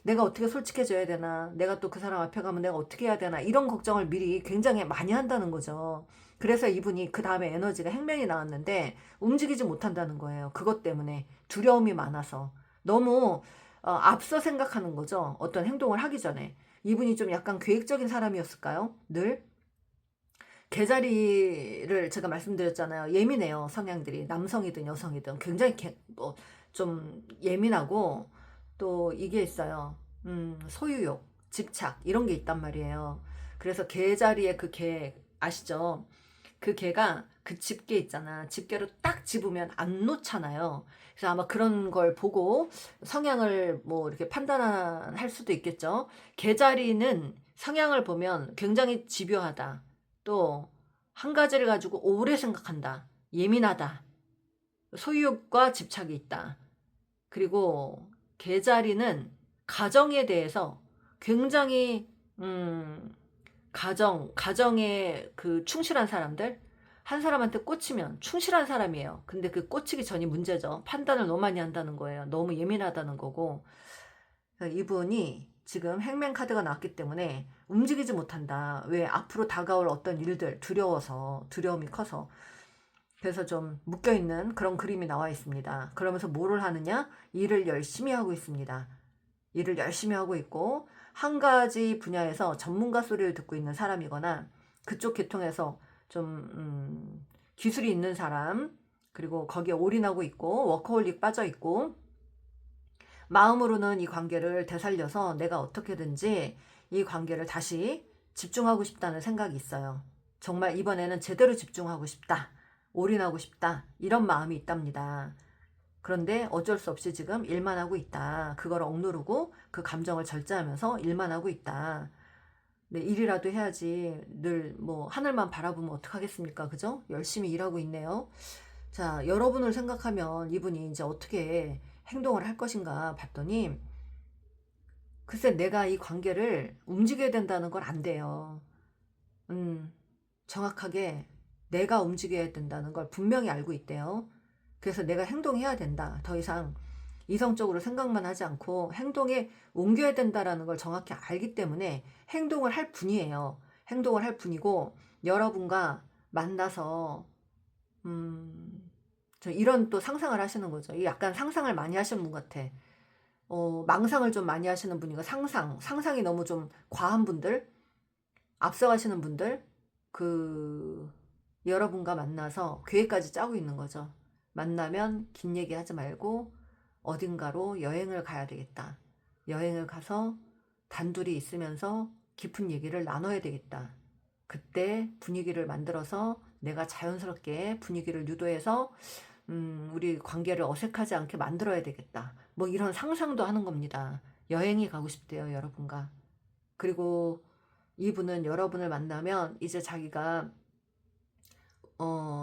내가 어떻게 솔직해져야 되나. 내가 또 그 사람 앞에 가면 내가 어떻게 해야 되나. 이런 걱정을 미리 굉장히 많이 한다는 거죠. 그래서 이분이 그 다음에 에너지가 행맨이 나왔는데 움직이지 못한다는 거예요. 그것 때문에 두려움이 많아서 너무 앞서 생각하는 거죠. 어떤 행동을 하기 전에. 이분이 좀 약간 계획적인 사람이었을까요? 늘? 개자리를 제가 말씀드렸잖아요. 예민해요. 성향들이. 남성이든 여성이든 굉장히 좀 예민하고 또 이게 있어요. 소유욕, 집착 이런 게 있단 말이에요. 그래서 개자리에 그 개 아시죠? 그 개가 그 집게 있잖아. 집게로 딱 집으면 안 놓잖아요. 그래서 아마 그런 걸 보고 성향을 뭐 이렇게 판단할 수도 있겠죠. 개자리는 성향을 보면 굉장히 집요하다. 또 한 가지를 가지고 오래 생각한다. 예민하다. 소유욕과 집착이 있다. 그리고 개자리는 가정에 대해서 굉장히 가정에 그 충실한 사람들 한 사람한테 꽂히면 충실한 사람이에요. 근데 그 꽂히기 전이 문제죠. 판단을 너무 많이 한다는 거예요. 너무 예민하다는 거고. 이분이 지금 행맨 카드가 나왔기 때문에 움직이지 못한다. 왜? 앞으로 다가올 어떤 일들 두려움이 커서 그래서 좀 묶여있는 그런 그림이 나와 있습니다. 그러면서 뭐를 하느냐? 일을 열심히 하고 있습니다. 일을 열심히 하고 있고 한 가지 분야에서 전문가 소리를 듣고 있는 사람이거나 그쪽 계통에서 좀 기술이 있는 사람 그리고 거기에 올인하고 있고 워커홀릭 빠져 있고 마음으로는 이 관계를 되살려서 내가 어떻게든지 이 관계를 다시 집중하고 싶다는 생각이 있어요. 정말 이번에는 제대로 집중하고 싶다. 올인하고 싶다. 이런 마음이 있답니다. 그런데 어쩔 수 없이 지금 일만 하고 있다. 그걸 억누르고 그 감정을 절제하면서 일만 하고 있다. 네, 일이라도 해야지 늘 뭐 하늘만 바라보면 어떡하겠습니까? 그죠? 열심히 일하고 있네요. 자, 여러분을 생각하면 이분이 이제 어떻게 행동을 할 것인가 봤더니 글쎄 내가 이 관계를 움직여야 된다는 걸 안 돼요. 음, 정확하게 내가 움직여야 된다는 걸 분명히 알고 있대요. 그래서 내가 행동해야 된다. 더 이상 이성적으로 생각만 하지 않고 행동에 옮겨야 된다라는 걸 정확히 알기 때문에 행동을 할 뿐이에요. 행동을 할 뿐이고 여러분과 만나서 저 이런 또 상상을 하시는 거죠. 이 약간 상상을 많이 하시는 분 같아. 망상을 좀 많이 하시는 분이고 상상이 너무 좀 과한 분들, 앞서가시는 분들, 그 여러분과 만나서 계획까지 짜고 있는 거죠. 만나면 긴 얘기 하지 말고 어딘가로 여행을 가야 되겠다. 여행을 가서 단둘이 있으면서 깊은 얘기를 나눠야 되겠다. 그때 분위기를 만들어서 내가 자연스럽게 분위기를 유도해서 우리 관계를 어색하지 않게 만들어야 되겠다. 뭐 이런 상상도 하는 겁니다. 여행이 가고 싶대요, 여러분과. 그리고 이분은 여러분을 만나면 이제 자기가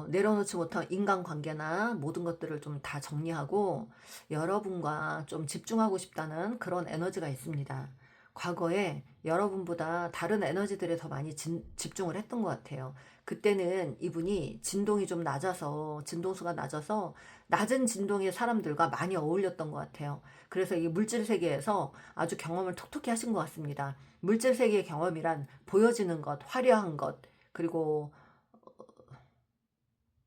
내려놓지 못한 인간관계나 모든 것들을 좀 다 정리하고 여러분과 좀 집중하고 싶다는 그런 에너지가 있습니다. 과거에 여러분보다 다른 에너지들에 더 많이 집중을 했던 것 같아요. 그때는 이분이 진동이 좀 낮아서, 진동수가 낮아서 낮은 진동의 사람들과 많이 어울렸던 것 같아요. 그래서 이 물질 세계에서 아주 경험을 톡톡히 하신 것 같습니다. 물질 세계의 경험이란 보여지는 것, 화려한 것, 그리고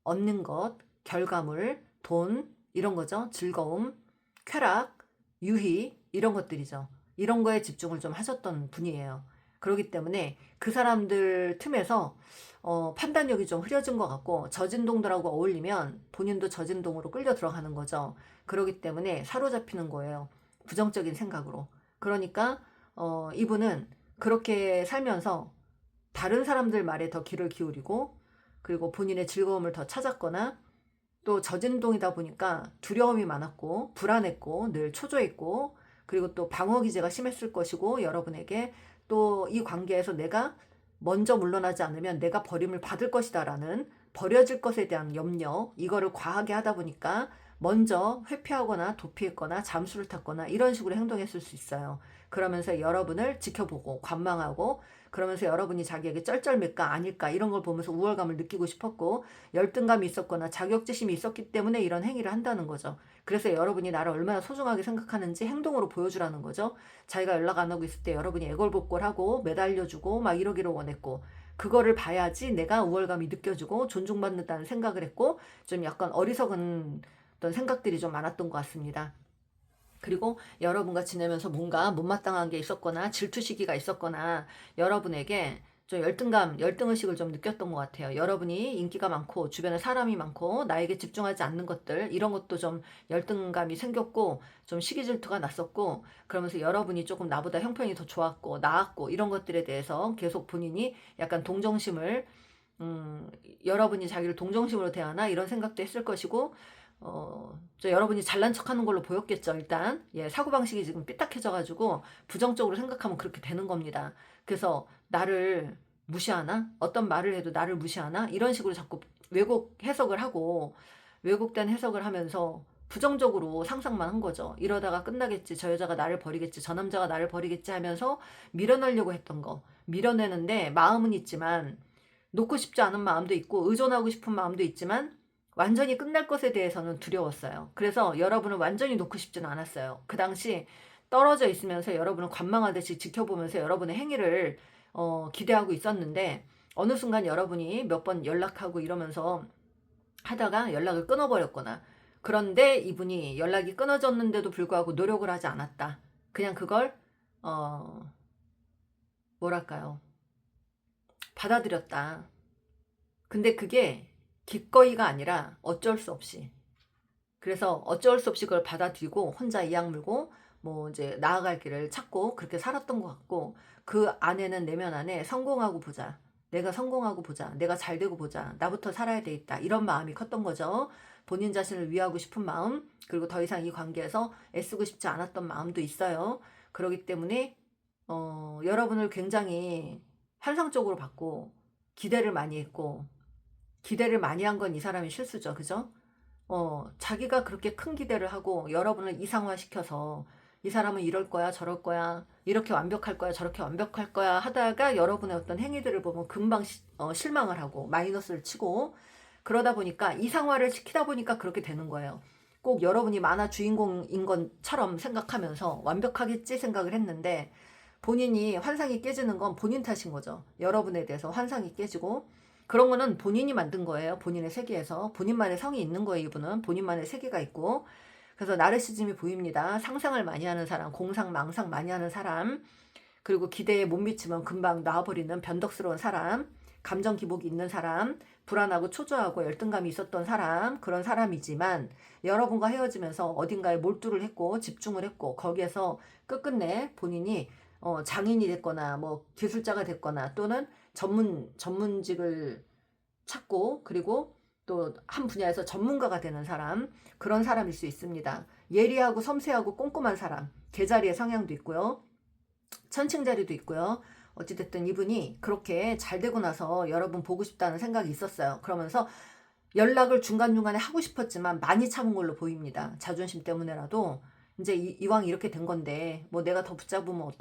얻는 것, 결과물, 돈, 이런 거죠. 즐거움, 쾌락, 유희, 이런 것들이죠. 이런 거에 집중을 좀 하셨던 분이에요. 그렇기 때문에 그 사람들 틈에서 판단력이 좀 흐려진 것 같고 저진동들하고 어울리면 본인도 저진동으로 끌려 들어가는 거죠. 그렇기 때문에 사로잡히는 거예요. 부정적인 생각으로. 그러니까 이분은 그렇게 살면서 다른 사람들 말에 더 귀를 기울이고 그리고 본인의 즐거움을 더 찾았거나 또 저진동이다 보니까 두려움이 많았고 불안했고 늘 초조했고 그리고 또 방어 기제가 심했을 것이고 여러분에게 또 이 관계에서 내가 먼저 물러나지 않으면 내가 버림을 받을 것이다라는 버려질 것에 대한 염려 이거를 과하게 하다 보니까 먼저 회피하거나 도피했거나 잠수를 탔거나 이런 식으로 행동했을 수 있어요. 그러면서 여러분을 지켜보고 관망하고 그러면서 여러분이 자기에게 쩔쩔맬까 아닐까 이런 걸 보면서 우월감을 느끼고 싶었고 열등감이 있었거나 자격지심이 있었기 때문에 이런 행위를 한다는 거죠. 그래서 여러분이 나를 얼마나 소중하게 생각하는지 행동으로 보여주라는 거죠. 자기가 연락 안 하고 있을 때 여러분이 애걸복걸하고 매달려주고 막 이러기를 원했고 그거를 봐야지 내가 우월감이 느껴지고 존중받는다는 생각을 했고 좀 약간 어리석은 어떤 생각들이 좀 많았던 것 같습니다. 그리고 여러분과 지내면서 뭔가 못마땅한 게 있었거나 질투 시기가 있었거나 여러분에게 좀 열등의식을 좀 느꼈던 것 같아요. 여러분이 인기가 많고 주변에 사람이 많고 나에게 집중하지 않는 것들 이런 것도 좀 열등감이 생겼고 좀 시기 질투가 났었고 그러면서 여러분이 조금 나보다 형편이 더 좋았고 나았고 이런 것들에 대해서 계속 본인이 약간 동정심을 여러분이 자기를 동정심으로 대하나 이런 생각도 했을 것이고 여러분이 잘난 척하는 걸로 보였겠죠, 일단. 예, 사고방식이 지금 삐딱해져가지고 부정적으로 생각하면 그렇게 되는 겁니다. 그래서 나를 무시하나? 어떤 말을 해도 나를 무시하나? 이런 식으로 자꾸 해석을 하고, 왜곡된 해석을 하면서 부정적으로 상상만 한 거죠. 이러다가 끝나겠지, 저 여자가 나를 버리겠지, 저 남자가 나를 버리겠지 하면서 밀어내려고 했던 거. 밀어내는데 마음은 있지만, 놓고 싶지 않은 마음도 있고, 의존하고 싶은 마음도 있지만, 완전히 끝날 것에 대해서는 두려웠어요. 그래서 여러분을 완전히 놓고 싶지는 않았어요. 그 당시 떨어져 있으면서 여러분을 관망하듯이 지켜보면서 여러분의 행위를 기대하고 있었는데 어느 순간 여러분이 몇 번 연락하고 이러면서 하다가 연락을 끊어버렸거나 그런데 이분이 연락이 끊어졌는데도 불구하고 노력을 하지 않았다. 그냥 그걸 뭐랄까요. 받아들였다. 근데 그게 기꺼이가 아니라 어쩔 수 없이 그래서 어쩔 수 없이 그걸 받아들이고 혼자 이악 물고 뭐 이제 나아갈 길을 찾고 그렇게 살았던 것 같고 그 안에는 내면 안에 성공하고 보자. 내가 성공하고 보자. 내가 잘 되고 보자. 나부터 살아야 되겠다. 이런 마음이 컸던 거죠. 본인 자신을 위하고 싶은 마음, 그리고 더 이상 이 관계에서 애쓰고 싶지 않았던 마음도 있어요. 그렇기 때문에 여러분을 굉장히 환상적으로 봤고 기대를 많이 했고, 기대를 많이 한 건 이 사람이 실수죠. 그죠? 자기가 그렇게 큰 기대를 하고 여러분을 이상화시켜서 이 사람은 이럴 거야, 저럴 거야, 이렇게 완벽할 거야, 저렇게 완벽할 거야 하다가 여러분의 어떤 행위들을 보면 금방 실망을 하고 마이너스를 치고, 그러다 보니까 이상화를 시키다 보니까 그렇게 되는 거예요. 꼭 여러분이 만화 주인공인 것처럼 생각하면서 완벽하겠지 생각을 했는데, 본인이 환상이 깨지는 건 본인 탓인 거죠. 여러분에 대해서 환상이 깨지고, 그런 거는 본인이 만든 거예요. 본인의 세계에서. 본인만의 성이 있는 거예요. 이분은 본인만의 세계가 있고. 그래서 나르시즘이 보입니다. 상상을 많이 하는 사람, 공상, 망상 많이 하는 사람, 그리고 기대에 못 미치면 금방 놔버리는 변덕스러운 사람, 감정 기복이 있는 사람, 불안하고 초조하고 열등감이 있었던 사람, 그런 사람이지만 여러분과 헤어지면서 어딘가에 몰두를 했고 집중을 했고, 거기에서 끝끝내 본인이 장인이 됐거나 뭐 기술자가 됐거나 또는 전문직을 찾고, 그리고 또 한 분야에서 전문가가 되는 사람, 그런 사람일 수 있습니다. 예리하고 섬세하고 꼼꼼한 사람, 개자리의 성향도 있고요. 천칭자리도 있고요. 어찌됐든 이분이 그렇게 잘 되고 나서 여러분 보고 싶다는 생각이 있었어요. 그러면서 연락을 중간중간에 하고 싶었지만 많이 참은 걸로 보입니다. 자존심 때문에라도 이제 이왕 이렇게 된 건데 뭐 내가 더 붙잡으면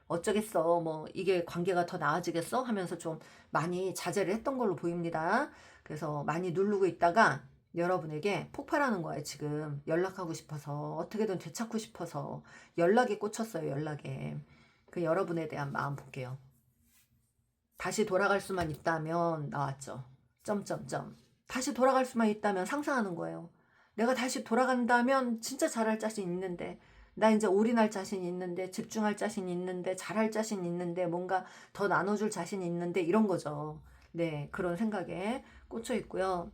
어쩌겠어, 뭐 이게 관계가 더 나아지겠어 하면서 좀 많이 자제를 했던 걸로 보입니다. 그래서 많이 누르고 있다가 여러분에게 폭발하는 거예요. 지금 연락하고 싶어서, 어떻게든 되찾고 싶어서 연락에 꽂혔어요. 연락에. 그 여러분에 대한 마음 볼게요. 다시 돌아갈 수만 있다면, 나왔죠. 점점점. 다시 돌아갈 수만 있다면 상상하는 거예요. 내가 다시 돌아간다면 진짜 잘할 자신 있는데, 나 이제 올인할 자신 있는데, 집중할 자신 있는데, 잘할 자신 있는데, 뭔가 더 나눠줄 자신 있는데, 이런 거죠. 네, 그런 생각에 꽂혀 있고요.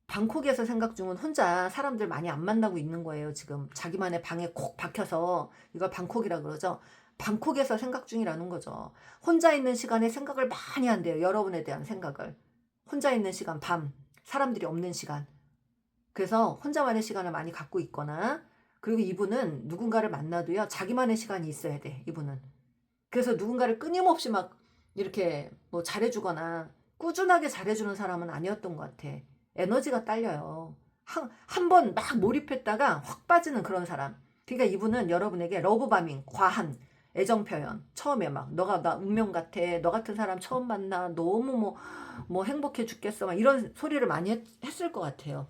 방콕에서 생각 중은 혼자 사람들 많이 안 만나고 있는 거예요. 지금 자기만의 방에 콕 박혀서, 이걸 방콕이라 그러죠. 방콕에서 생각 중이라는 거죠. 혼자 있는 시간에 생각을 많이 한대요. 여러분에 대한 생각을. 혼자 있는 시간, 밤, 사람들이 없는 시간. 그래서 혼자만의 시간을 많이 갖고 있거나, 그리고 이분은 누군가를 만나도요, 자기만의 시간이 있어야 돼. 이분은. 그래서 누군가를 끊임없이 막 이렇게 뭐 잘해주거나 꾸준하게 잘해주는 사람은 아니었던 것 같아. 에너지가 딸려요. 한 번 막 몰입했다가 확 빠지는 그런 사람. 그러니까 이분은 여러분에게 러브바밍, 과한 애정 표현. 처음에 막 너가 나 운명 같아, 너 같은 사람 처음 만나, 너무 뭐 행복해 죽겠어, 막 이런 소리를 많이 했을 것 같아요.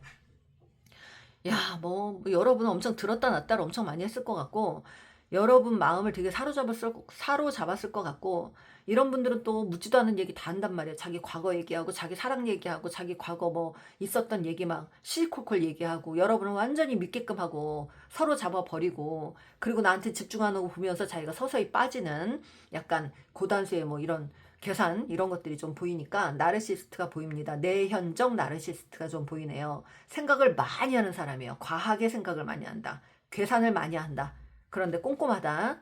야, 뭐 여러분은 엄청 들었다 놨다를 엄청 많이 했을 것 같고, 여러분 마음을 되게 사로잡았을 것 같고, 이런 분들은 또 묻지도 않은 얘기 다 한단 말이에요. 자기 과거 얘기하고, 자기 사랑 얘기하고, 자기 과거 뭐 있었던 얘기 막 시시콜콜 얘기하고, 여러분은 완전히 믿게끔 하고, 서로 잡아버리고, 그리고 나한테 집중하는 거 보면서 자기가 서서히 빠지는, 약간 고단수의 뭐 이런 계산, 이런 것들이 좀 보이니까 나르시스트가 보입니다. 내현적 나르시스트가 좀 보이네요. 생각을 많이 하는 사람이에요. 과하게 생각을 많이 한다. 계산을 많이 한다. 그런데 꼼꼼하다.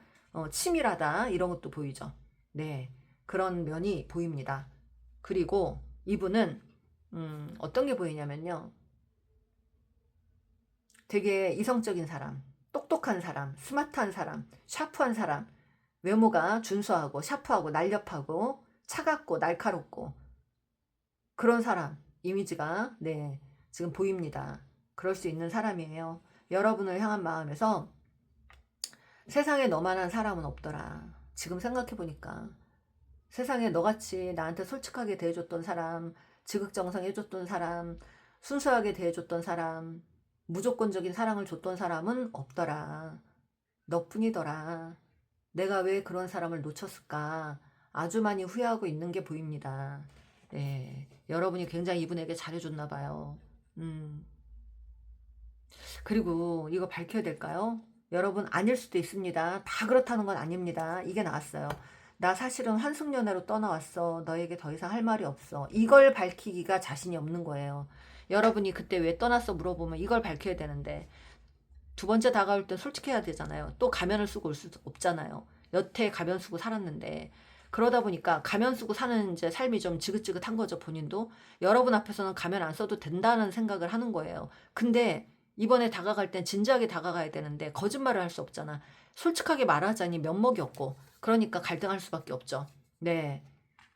치밀하다. 이런 것도 보이죠. 네. 그런 면이 보입니다. 그리고 이분은 어떤 게 보이냐면요. 되게 이성적인 사람, 똑똑한 사람, 스마트한 사람, 샤프한 사람, 외모가 준수하고 샤프하고 날렵하고 차갑고 날카롭고, 그런 사람 이미지가, 네, 지금 보입니다. 그럴 수 있는 사람이에요. 여러분을 향한 마음에서 세상에 너만한 사람은 없더라. 지금 생각해보니까 세상에 너같이 나한테 솔직하게 대해줬던 사람, 지극정성해줬던 사람, 순수하게 대해줬던 사람, 무조건적인 사랑을 줬던 사람은 없더라. 너뿐이더라. 내가 왜 그런 사람을 놓쳤을까? 아주 많이 후회하고 있는 게 보입니다. 네, 여러분이 굉장히 이분에게 잘해줬나 봐요. 그리고 이거 밝혀야 될까요? 여러분, 아닐 수도 있습니다. 다 그렇다는 건 아닙니다. 이게 나왔어요. 나 사실은 환승연애로 떠나왔어. 너에게 더 이상 할 말이 없어. 이걸 밝히기가 자신이 없는 거예요. 여러분이 그때 왜 떠났어 물어보면 이걸 밝혀야 되는데, 두 번째 다가올 때 솔직해야 되잖아요. 또 가면을 쓰고 올 수 없잖아요. 여태 가면 쓰고 살았는데. 그러다 보니까 가면 쓰고 사는 이제 삶이 좀 지긋지긋한 거죠, 본인도. 여러분 앞에서는 가면 안 써도 된다는 생각을 하는 거예요. 근데 이번에 다가갈 땐 진지하게 다가가야 되는데 거짓말을 할 수 없잖아. 솔직하게 말하자니 면목이 없고. 그러니까 갈등할 수밖에 없죠. 네.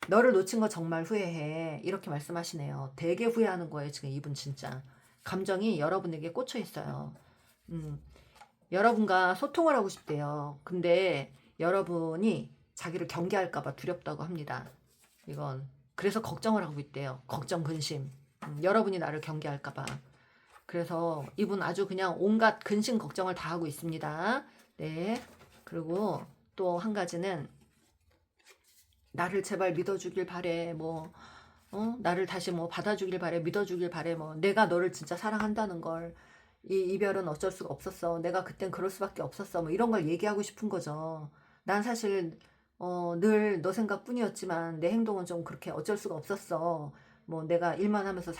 너를 놓친 거 정말 후회해. 이렇게 말씀하시네요. 되게 후회하는 거예요, 지금 이분 진짜. 감정이 여러분에게 꽂혀 있어요. 음, 여러분과 소통을 하고 싶대요. 근데 여러분이 자기를 경계할까봐 두렵다고 합니다. 이건 그래서 걱정을 하고 있대요. 걱정, 근심. 여러분이 나를 경계할까봐. 그래서 이분 아주 그냥 온갖 근심 걱정을 다 하고 있습니다. 네. 그리고 또 한 가지는 나를 제발 믿어주길 바래. 뭐 나를 다시 뭐 받아주길 바래. 믿어주길 바래. 뭐 내가 너를 진짜 사랑한다는 걸. 이 이별은 어쩔 수가 없었어. 내가 그땐 그럴 수밖에 없었어. 뭐 이런 걸 얘기하고 싶은 거죠. 난 사실 늘 너 생각뿐이었지만 내 행동은 좀 그렇게 어쩔 수가 없었어. 뭐 내가 일만 하면서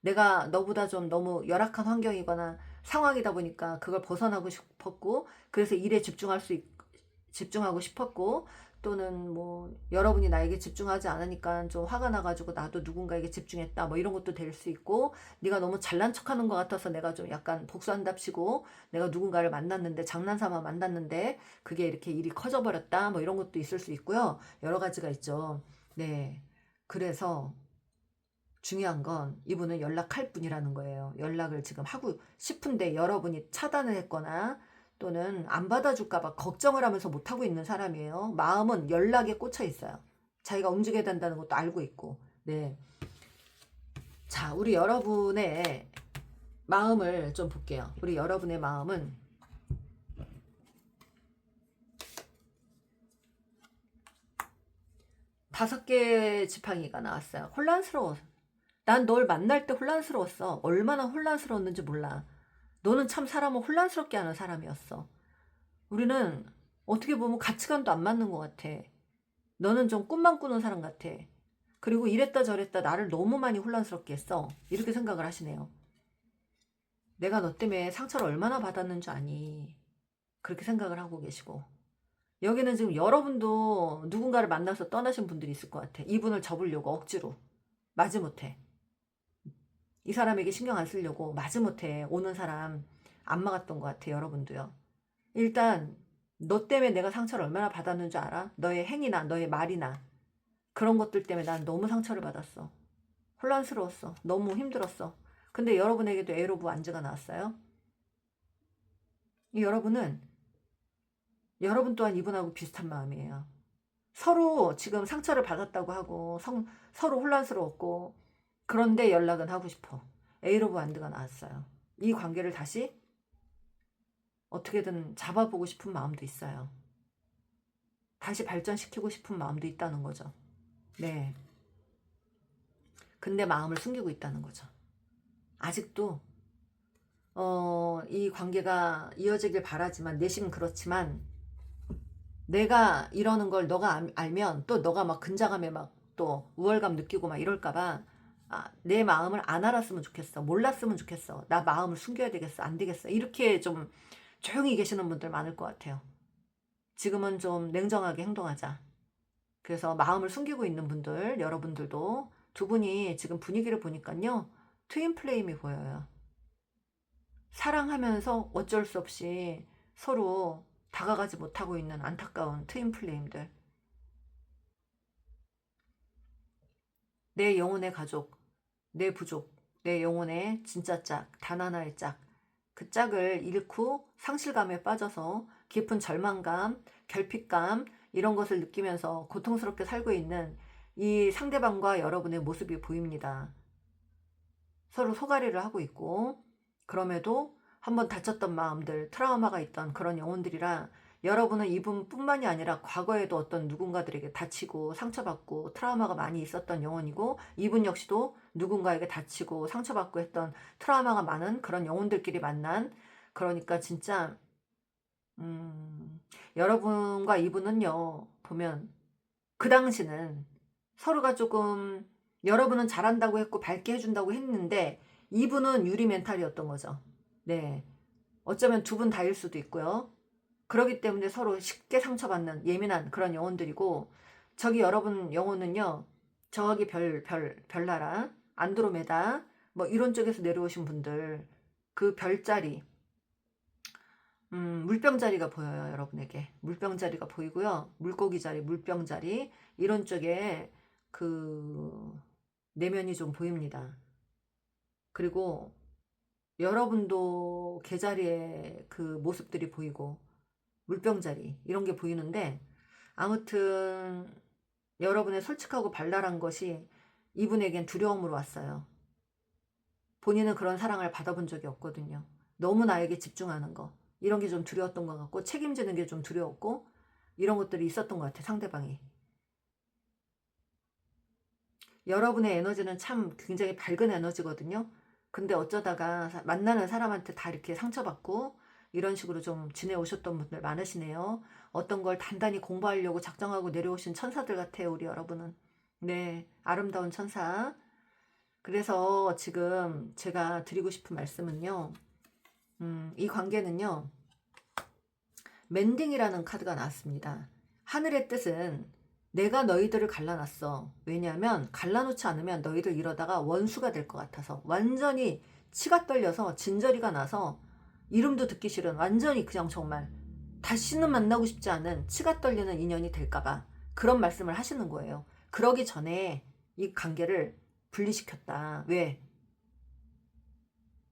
내가 너보다 좀 너무 열악한 환경이거나 상황이다 보니까 그걸 벗어나고 싶었고 그래서 일에 집중하고 싶었고 또는 뭐 여러분이 나에게 집중하지 않으니까 좀 화가 나가지고 나도 누군가에게 집중했다 뭐 이런 것도 될 수 있고 네가 너무 잘난 척하는 것 같아서 내가 좀 약간 복수한답시고 내가 누군가를 만났는데 장난삼아 만났는데 그게 이렇게 일이 커져 버렸다 뭐 이런 것도 있을 수 있고요. 여러 가지가 있죠. 네. 그래서 중요한 건 이분은 연락할 분이라는 거예요. 연락을 지금 하고 싶은데 여러분이 차단을 했거나 또는 안 받아줄까봐 걱정을 하면서 못하고 있는 사람이에요. 마음은 연락에 꽂혀 있어요. 자기가 움직여야 된다는 것도 알고 있고. 네. 자, 우리 여러분의 마음을 좀 볼게요. 우리 여러분의 마음은 5개 지팡이가 나왔어요. 혼란스러워. 난 널 만날 때 혼란스러웠어. 얼마나 혼란스러웠는지 몰라. 너는 참 사람을 혼란스럽게 하는 사람이었어. 우리는 어떻게 보면 가치관도 안 맞는 것 같아. 너는 좀 꿈만 꾸는 사람 같아. 그리고 이랬다 저랬다 나를 너무 많이 혼란스럽게 했어. 이렇게 생각을 하시네요. 내가 너 때문에 상처를 얼마나 받았는 줄 아니. 그렇게 생각을 하고 계시고. 여기는 지금 여러분도 누군가를 만나서 떠나신 분들이 있을 것 같아. 이분을 접으려고 억지로. 마지못해. 이 사람에게 신경 안 쓰려고 마지못해 오는 사람 안 막았던 것 같아. 여러분도요. 일단 너 때문에 내가 상처를 얼마나 받았는 줄 알아? 너의 행위나 너의 말이나 그런 것들 때문에 난 너무 상처를 받았어. 혼란스러웠어. 너무 힘들었어. 근데 여러분에게도 에러 오브 완즈가 나왔어요. 이 여러분은 여러분 또한 이분하고 비슷한 마음이에요. 서로 지금 상처를 받았다고 하고 서로 혼란스러웠고 그런데 연락은 하고 싶어. 에러 오브 완드가 나왔어요. 이 관계를 다시 어떻게든 잡아보고 싶은 마음도 있어요. 다시 발전시키고 싶은 마음도 있다는 거죠. 네. 근데 마음을 숨기고 있다는 거죠. 아직도 이 관계가 이어지길 바라지만 내심은 그렇지만 내가 이러는 걸 너가 알면 또 너가 막 근자감에 막 또 우월감 느끼고 막 이럴까봐 내 마음을 안 알았으면 좋겠어. 몰랐으면 좋겠어. 나 마음을 숨겨야 되겠어. 안 되겠어. 이렇게 좀 조용히 계시는 분들 많을 것 같아요. 지금은 좀 냉정하게 행동하자. 그래서 마음을 숨기고 있는 분들, 여러분들도 두 분이 지금 분위기를 보니까요. 트윈 플레임이 보여요. 사랑하면서 어쩔 수 없이 서로 다가가지 못하고 있는 안타까운 트윈 플레임들. 내 영혼의 가족, 내 부족, 내 영혼의 진짜 짝, 단 하나의 짝. 그 짝을 잃고 상실감에 빠져서 깊은 절망감, 결핍감 이런 것을 느끼면서 고통스럽게 살고 있는 이 상대방과 여러분의 모습이 보입니다. 서로 소가리를 하고 있고 그럼에도 한번 다쳤던 마음들, 트라우마가 있던 그런 영혼들이라 여러분은 이분뿐만이 아니라 과거에도 어떤 누군가들에게 다치고 상처받고 트라우마가 많이 있었던 영혼이고 이분 역시도 누군가에게 다치고 상처받고 했던 트라우마가 많은 그런 영혼들끼리 만난 그러니까 진짜 여러분과 이분은요 보면 그 당시는 서로가 조금 여러분은 잘한다고 했고 밝게 해준다고 했는데 이분은 유리 멘탈이었던 거죠. 네. 어쩌면 두 분 다일 수도 있고요. 그렇기 때문에 서로 쉽게 상처받는 예민한 그런 영혼들이고 저기 여러분 영혼은요, 저기 별나라, 안드로메다, 뭐 이런 쪽에서 내려오신 분들, 그 별자리, 물병자리가 보여요, 여러분에게. 물병자리가 보이고요. 물고기 자리, 물병자리, 이런 쪽에 그 내면이 좀 보입니다. 그리고 여러분도 개자리의 그 모습들이 보이고, 물병자리, 이런 게 보이는데, 아무튼 여러분의 솔직하고 발랄한 것이 이분에겐 두려움으로 왔어요. 본인은 그런 사랑을 받아본 적이 없거든요. 너무 나에게 집중하는 거. 이런 게 좀 두려웠던 것 같고, 책임지는 게 좀 두려웠고, 이런 것들이 있었던 것 같아요, 상대방이. 여러분의 에너지는 참 굉장히 밝은 에너지거든요. 근데 어쩌다가 만나는 사람한테 다 이렇게 상처받고, 이런 식으로 좀 지내오셨던 분들 많으시네요. 어떤 걸 단단히 공부하려고 작정하고 내려오신 천사들 같아요, 우리 여러분은. 네, 아름다운 천사. 그래서 지금 제가 드리고 싶은 말씀은요, 이 관계는요, 멘딩이라는 카드가 나왔습니다. 하늘의 뜻은 내가 너희들을 갈라놨어. 왜냐하면 갈라놓지 않으면 너희들 이러다가 원수가 될 것 같아서, 완전히 치가 떨려서 진저리가 나서 이름도 듣기 싫은, 완전히 그냥 정말 다시는 만나고 싶지 않은 치가 떨리는 인연이 될까봐 그런 말씀을 하시는 거예요. 그러기 전에 이 관계를 분리시켰다. 왜?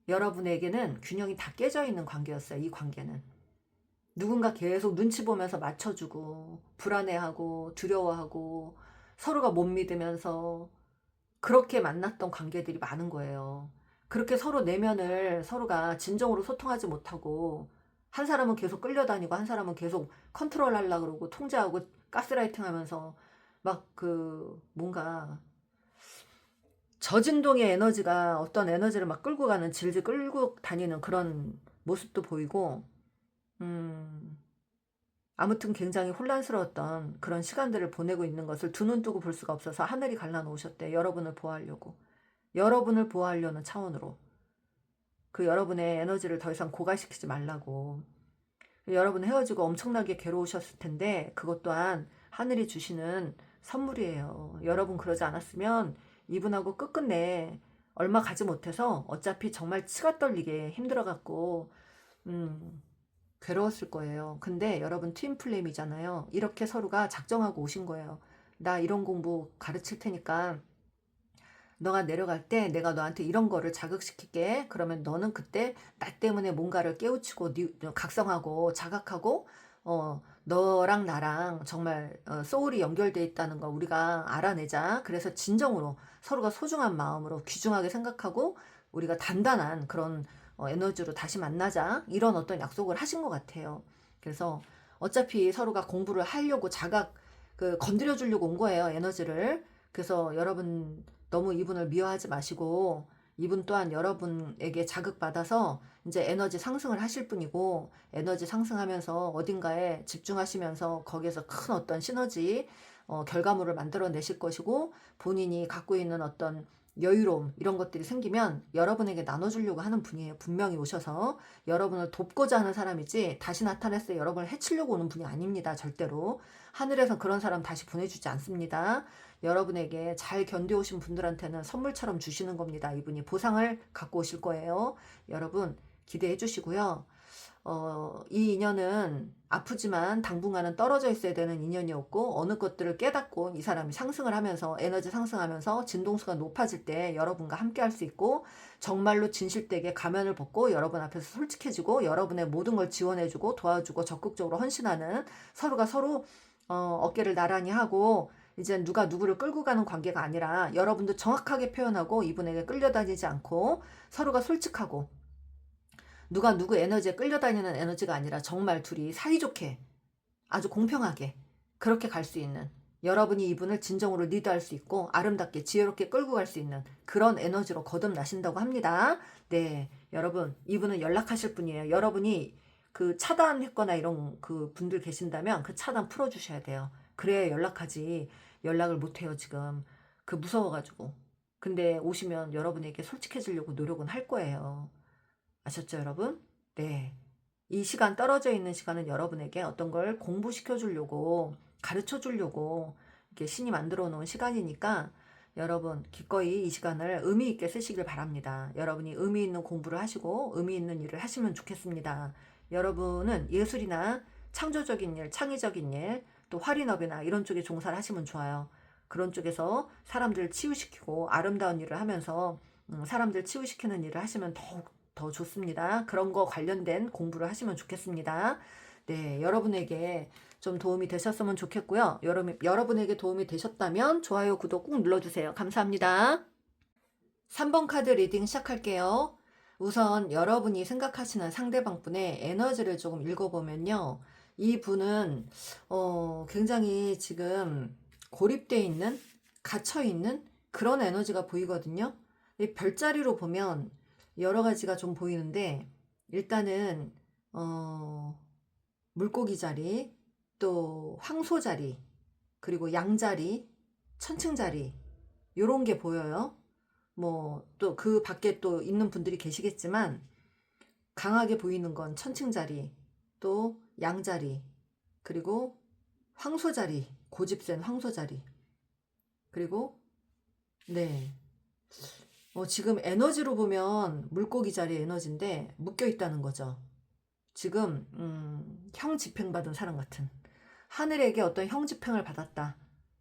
여러분에게는 균형이 다 깨져 있는 관계였어요. 이 관계는. 누군가 계속 눈치 보면서 맞춰주고, 불안해하고, 두려워하고, 서로가 못 믿으면서 그렇게 만났던 관계들이 많은 거예요. 그렇게 서로 내면을 서로가 진정으로 소통하지 못하고, 한 사람은 계속 끌려다니고, 한 사람은 계속 컨트롤 하려고 그러고, 통제하고, 가스라이팅 하면서, 막 뭔가, 저진동의 에너지가 어떤 에너지를 막 끌고 가는, 질질 끌고 다니는 그런 모습도 보이고, 음, 아무튼 굉장히 혼란스러웠던 그런 시간들을 보내고 있는 것을 두 눈 뜨고 볼 수가 없어서 하늘이 갈라놓으셨대. 여러분을 보호하려고. 여러분을 보호하려는 차원으로. 그 여러분의 에너지를 더 이상 고갈시키지 말라고. 여러분 헤어지고 엄청나게 괴로우셨을 텐데 그것 또한 하늘이 주시는 선물이에요. 여러분 그러지 않았으면 이분하고 끝끝내 얼마 가지 못해서 어차피 정말 치가 떨리게 힘들어갖고 괴로웠을 거예요. 근데 여러분 트윈 플레임이잖아요. 이렇게 서로가 작정하고 오신 거예요. 나 이런 공부 가르칠 테니까 너가 내려갈 때 내가 너한테 이런 거를 자극시킬게. 그러면 너는 그때 나 때문에 뭔가를 깨우치고 각성하고 자각하고 너랑 나랑 정말 소울이 연결돼 있다는 거 우리가 알아내자. 그래서 진정으로 서로가 소중한 마음으로 귀중하게 생각하고 우리가 단단한 그런 에너지로 다시 만나자. 이런 어떤 약속을 하신 것 같아요. 그래서 어차피 서로가 공부를 하려고 건드려 주려고 온 거예요. 에너지를. 그래서 여러분 너무 이분을 미워하지 마시고 이분 또한 여러분에게 자극받아서 이제 에너지 상승을 하실 분이고 에너지 상승하면서 어딘가에 집중하시면서 거기에서 큰 어떤 시너지 결과물을 만들어내실 것이고 본인이 갖고 있는 어떤 여유로움 이런 것들이 생기면 여러분에게 나눠주려고 하는 분이에요. 분명히 오셔서 여러분을 돕고자 하는 사람이지 다시 나타났을 때 여러분을 해치려고 오는 분이 아닙니다. 절대로. 하늘에서 그런 사람 다시 보내주지 않습니다. 여러분에게 잘 견뎌오신 분들한테는 선물처럼 주시는 겁니다. 이분이 보상을 갖고 오실 거예요. 여러분 기대해 주시고요. 이 인연은 아프지만 당분간은 떨어져 있어야 되는 인연이었고 어느 것들을 깨닫고 이 사람이 상승을 하면서 에너지 상승하면서 진동수가 높아질 때 여러분과 함께 할 수 있고 정말로 진실되게 가면을 벗고 여러분 앞에서 솔직해지고 여러분의 모든 걸 지원해주고 도와주고 적극적으로 헌신하는 서로가 서로 어깨를 나란히 하고 이제 누가 누구를 끌고 가는 관계가 아니라 여러분도 정확하게 표현하고 이분에게 끌려다니지 않고 서로가 솔직하고 누가 누구 에너지에 끌려다니는 에너지가 아니라 정말 둘이 사이좋게 아주 공평하게 그렇게 갈 수 있는 여러분이 이분을 진정으로 리드할 수 있고 아름답게 지혜롭게 끌고 갈 수 있는 그런 에너지로 거듭나신다고 합니다. 네, 여러분 이분은 연락하실 분이에요. 여러분이 그 차단했거나 이런 그 분들 계신다면 그 차단 풀어주셔야 돼요. 그래야 연락하지. 연락을 못해요 지금. 그 무서워가지고. 근데 오시면 여러분에게 솔직해지려고 노력은 할 거예요. 아셨죠, 여러분? 네. 이 시간 떨어져 있는 시간은 여러분에게 어떤 걸 공부시켜 주려고, 가르쳐 주려고, 이렇게 신이 만들어 놓은 시간이니까 여러분 기꺼이 이 시간을 의미 있게 쓰시길 바랍니다. 여러분이 의미 있는 공부를 하시고 의미 있는 일을 하시면 좋겠습니다. 여러분은 예술이나 창조적인 일, 창의적인 일, 또 활인업이나 이런 쪽에 종사를 하시면 좋아요. 그런 쪽에서 사람들을 치유시키고 아름다운 일을 하면서 사람들 치유시키는 일을 하시면 더욱 더 좋습니다. 그런 거 관련된 공부를 하시면 좋겠습니다. 네, 여러분에게 좀 도움이 되셨으면 좋겠고요. 여러분에게 도움이 되셨다면 좋아요, 구독 꾹 눌러주세요. 감사합니다. 3번 카드 리딩 시작할게요. 우선 여러분이 생각하시는 상대방 분의 에너지를 조금 읽어보면요. 이 분은 굉장히 지금 고립되어 있는, 갇혀 있는 그런 에너지가 보이거든요. 이 별자리로 보면 여러 가지가 좀 보이는데 일단은 물고기 자리, 또 황소 자리, 그리고 양 자리, 천칭 자리 요런 게 보여요. 뭐 또 그 밖에 또 있는 분들이 계시겠지만 강하게 보이는 건 천칭 자리, 또 양 자리, 그리고 황소 자리, 고집센 황소 자리. 그리고 네. 지금 에너지로 보면 물고기 자리 에너지인데 묶여 있다는 거죠. 지금 형 집행받은 사람 같은, 하늘에게 어떤 형 집행을 받았다,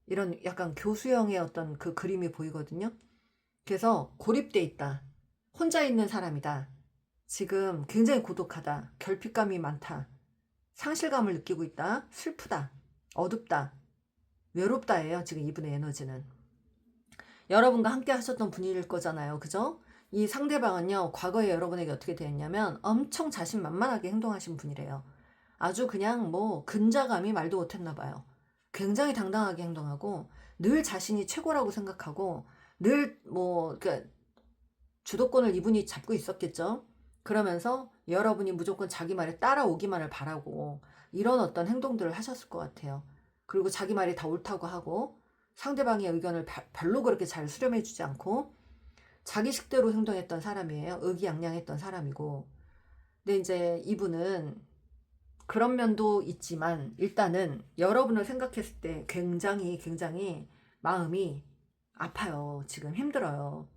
이런 약간 교수형의 어떤 그 그림이 보이거든요. 그래서 고립돼 있다, 혼자 있는 사람이다, 지금 굉장히 고독하다, 결핍감이 많다, 상실감을 느끼고 있다, 슬프다, 어둡다, 외롭다예요. 지금 이분의 에너지는 여러분과 함께 하셨던 분일 거잖아요. 그죠? 이 상대방은요, 과거에 여러분에게 어떻게 되었냐면 엄청 자신만만하게 행동하신 분이래요. 아주 그냥 뭐 근자감이 말도 못했나 봐요. 굉장히 당당하게 행동하고 늘 자신이 최고라고 생각하고 늘 뭐 그러니까 주도권을 이분이 잡고 있었겠죠. 그러면서 여러분이 무조건 자기 말에 따라오기만을 바라고 이런 어떤 행동들을 하셨을 것 같아요. 그리고 자기 말이 다 옳다고 하고 상대방의 의견을 별로 그렇게 잘 수렴해주지 않고 자기 식대로 행동했던 사람이에요. 의기양양했던 사람이고. 근데 이제 이분은 그런 면도 있지만 일단은 여러분을 생각했을 때 굉장히 마음이 아파요. 지금 힘들어요.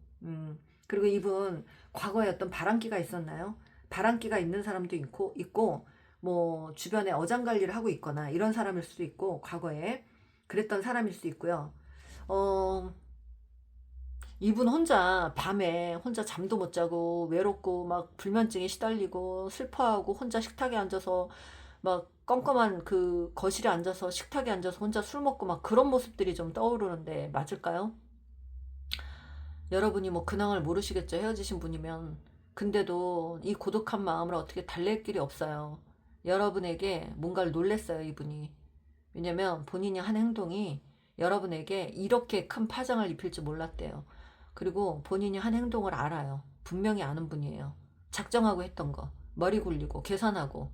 그리고 이분 과거에 어떤 바람기가 있었나요? 바람기가 있는 사람도 있고 뭐 주변에 어장관리를 하고 있거나 이런 사람일 수도 있고 과거에 그랬던 사람일 수도 있고요. 어, 이분 혼자 밤에 혼자 잠도 못 자고 외롭고 막 불면증에 시달리고 슬퍼하고 혼자 식탁에 앉아서 막 껌껌한 그 거실에 앉아서 식탁에 앉아서 혼자 술 먹고 막 그런 모습들이 좀 떠오르는데 맞을까요? 여러분이 뭐 근황을 모르시겠죠, 헤어지신 분이면. 근데도 이 고독한 마음을 어떻게 달랠 길이 없어요. 여러분에게 뭔가를 놀랬어요, 이분이. 왜냐면 본인이 한 행동이 여러분에게 이렇게 큰 파장을 입힐 줄 몰랐대요. 그리고 본인이 한 행동을 알아요. 분명히 아는 분이에요. 작정하고 했던 거, 머리 굴리고 계산하고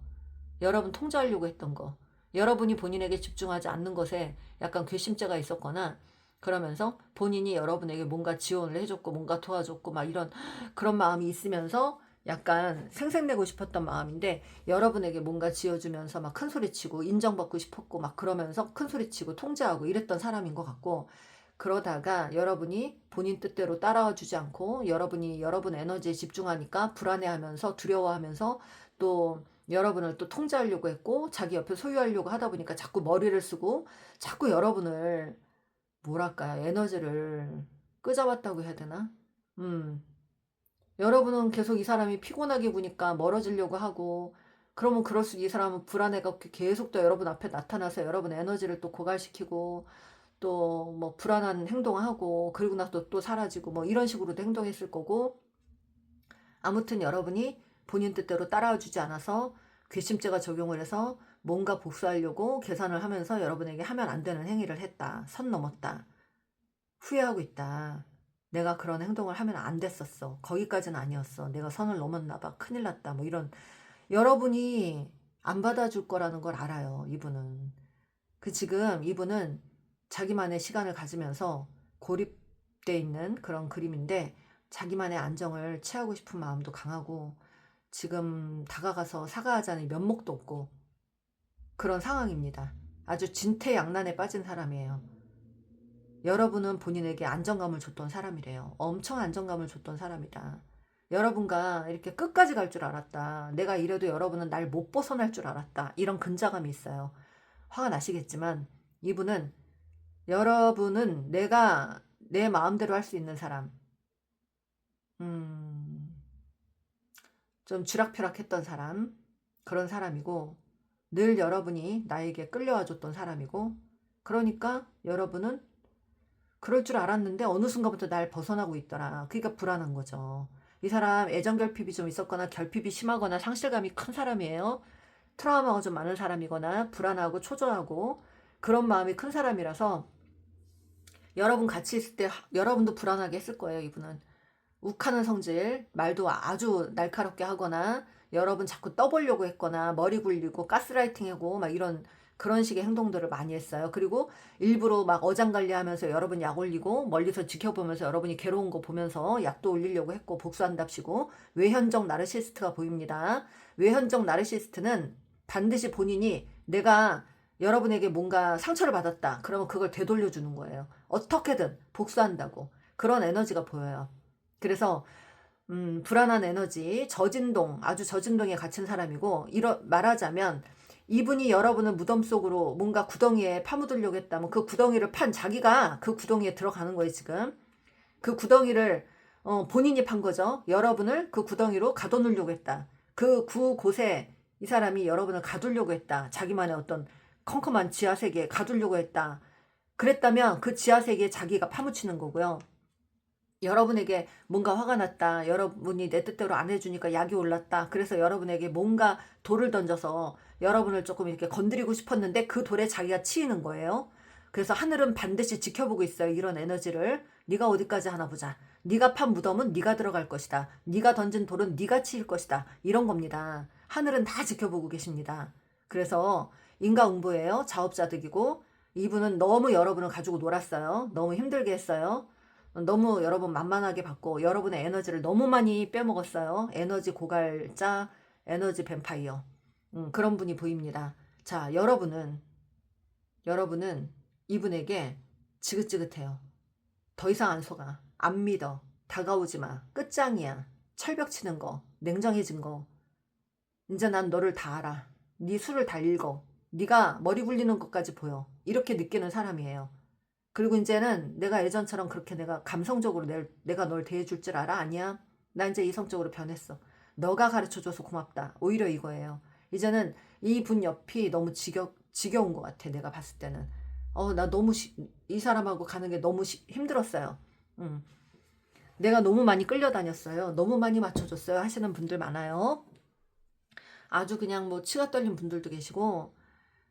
여러분 통제하려고 했던 거, 여러분이 본인에게 집중하지 않는 것에 약간 괘씸죄가 있었거나 그러면서 본인이 여러분에게 뭔가 지원을 해줬고 뭔가 도와줬고 막 이런 그런 마음이 있으면서 약간 생색내고 싶었던 마음인데 여러분에게 뭔가 지어주면서 막 큰소리치고 인정받고 싶었고 막 그러면서 큰소리치고 통제하고 이랬던 사람인 것 같고, 그러다가 여러분이 본인 뜻대로 따라와 주지 않고 여러분이 여러분 에너지에 집중하니까 불안해하면서 두려워하면서 또 여러분을 또 통제하려고 했고 자기 옆에 소유하려고 하다 보니까 자꾸 머리를 쓰고 자꾸 여러분을 뭐랄까 에너지를 끄잡았다고 해야 되나? 음. 여러분은 계속 이 사람이 피곤하게 구니까 멀어지려고 하고 그러면 그럴수록 이 사람은 불안해가 계속 또 여러분 앞에 나타나서 여러분 에너지를 또 고갈시키고 또 뭐 불안한 행동하고 그리고 나서 또 사라지고 뭐 이런 식으로도 행동했을 거고, 아무튼 여러분이 본인 뜻대로 따라와 주지 않아서 괘씸죄가 적용을 해서 뭔가 복수하려고 계산을 하면서 여러분에게 하면 안 되는 행위를 했다. 선 넘었다. 후회하고 있다. 내가 그런 행동을 하면 안 됐었어. 거기까지는 아니었어. 내가 선을 넘었나 봐. 큰일 났다. 뭐 이런 여러분이 안 받아줄 거라는 걸 알아요. 이분은. 지금 이분은 자기만의 시간을 가지면서 고립돼 있는 그런 그림인데 자기만의 안정을 취하고 싶은 마음도 강하고 지금 다가가서 사과하자니 면목도 없고 그런 상황입니다. 아주 진퇴양난에 빠진 사람이에요. 여러분은 본인에게 안정감을 줬던 사람이래요. 엄청 안정감을 줬던 사람이다. 여러분과 이렇게 끝까지 갈 줄 알았다. 내가 이래도 여러분은 날 못 벗어날 줄 알았다. 이런 근자감이 있어요. 화가 나시겠지만 이분은 여러분은 내가 내 마음대로 할 수 있는 사람. 좀 쥐락펴락했던 사람. 그런 사람이고 늘 여러분이 나에게 끌려와 줬던 사람이고 그러니까 여러분은 그럴 줄 알았는데 어느 순간부터 날 벗어나고 있더라. 그러니까 불안한 거죠. 이 사람 애정결핍이 좀 있었거나 결핍이 심하거나 상실감이 큰 사람이에요. 트라우마가 좀 많은 사람이거나 불안하고 초조하고 그런 마음이 큰 사람이라서 여러분 같이 있을 때 여러분도 불안하게 했을 거예요. 이분은 욱하는 성질, 말도 아주 날카롭게 하거나 여러분 자꾸 떠보려고 했거나 머리 굴리고 가스라이팅하고 막 이런 그런 식의 행동들을 많이 했어요. 그리고 일부러 막 어장관리하면서 여러분 약 올리고 멀리서 지켜보면서 여러분이 괴로운 거 보면서 약도 올리려고 했고 복수한답시고 외현적 나르시스트가 보입니다. 외현적 나르시스트는 반드시 본인이 내가 여러분에게 뭔가 상처를 받았다. 그러면 그걸 되돌려주는 거예요. 어떻게든 복수한다고. 그런 에너지가 보여요. 그래서 불안한 에너지, 저진동, 아주 저진동에 갇힌 사람이고 말하자면 이분이 여러분을 무덤 속으로 뭔가 구덩이에 파묻으려고 했다면 그 구덩이를 판 자기가 그 구덩이에 들어가는 거예요. 지금 그 구덩이를 본인이 판 거죠. 여러분을 그 구덩이로 가둬놓으려고 했다. 그곳에 이 사람이 여러분을 가두려고 했다. 자기만의 어떤 컴컴한 지하세계에 가두려고 했다. 그랬다면 그 지하세계에 자기가 파묻히는 거고요. 여러분에게 뭔가 화가 났다. 여러분이 내 뜻대로 안 해주니까 약이 올랐다. 그래서 여러분에게 뭔가 돌을 던져서 여러분을 조금 이렇게 건드리고 싶었는데 그 돌에 자기가 치이는 거예요. 그래서 하늘은 반드시 지켜보고 있어요. 이런 에너지를. 네가 어디까지 하나 보자. 네가 판 무덤은 네가 들어갈 것이다. 네가 던진 돌은 네가 치일 것이다. 이런 겁니다. 하늘은 다 지켜보고 계십니다. 그래서 인과응보예요. 자업자득이고 이분은 너무 여러분을 가지고 놀았어요. 너무 힘들게 했어요. 너무 여러분 만만하게 받고 여러분의 에너지를 너무 많이 빼먹었어요. 에너지 고갈자, 에너지 뱀파이어. 그런 분이 보입니다. 자, 여러분은 이분에게 지긋지긋해요. 더 이상 안 속아. 안 믿어. 다가오지 마. 끝장이야. 철벽 치는 거. 냉정해진 거. 이제 난 너를 다 알아. 네 수를 다 읽어. 네가 머리 굴리는 것까지 보여. 이렇게 느끼는 사람이에요. 그리고 이제는 내가 예전처럼 그렇게 내가 감성적으로 내가 널 대해줄 줄 알아? 아니야. 나 이제 이성적으로 변했어. 너가 가르쳐줘서 고맙다. 오히려 이거예요. 이제는 이 분 옆이 너무 지겨운 것 같아. 내가 봤을 때는. 나 너무 이 사람하고 가는 게 너무 힘들었어요. 내가 너무 많이 끌려다녔어요. 너무 많이 맞춰줬어요. 하시는 분들 많아요. 아주 그냥 뭐 치가 떨린 분들도 계시고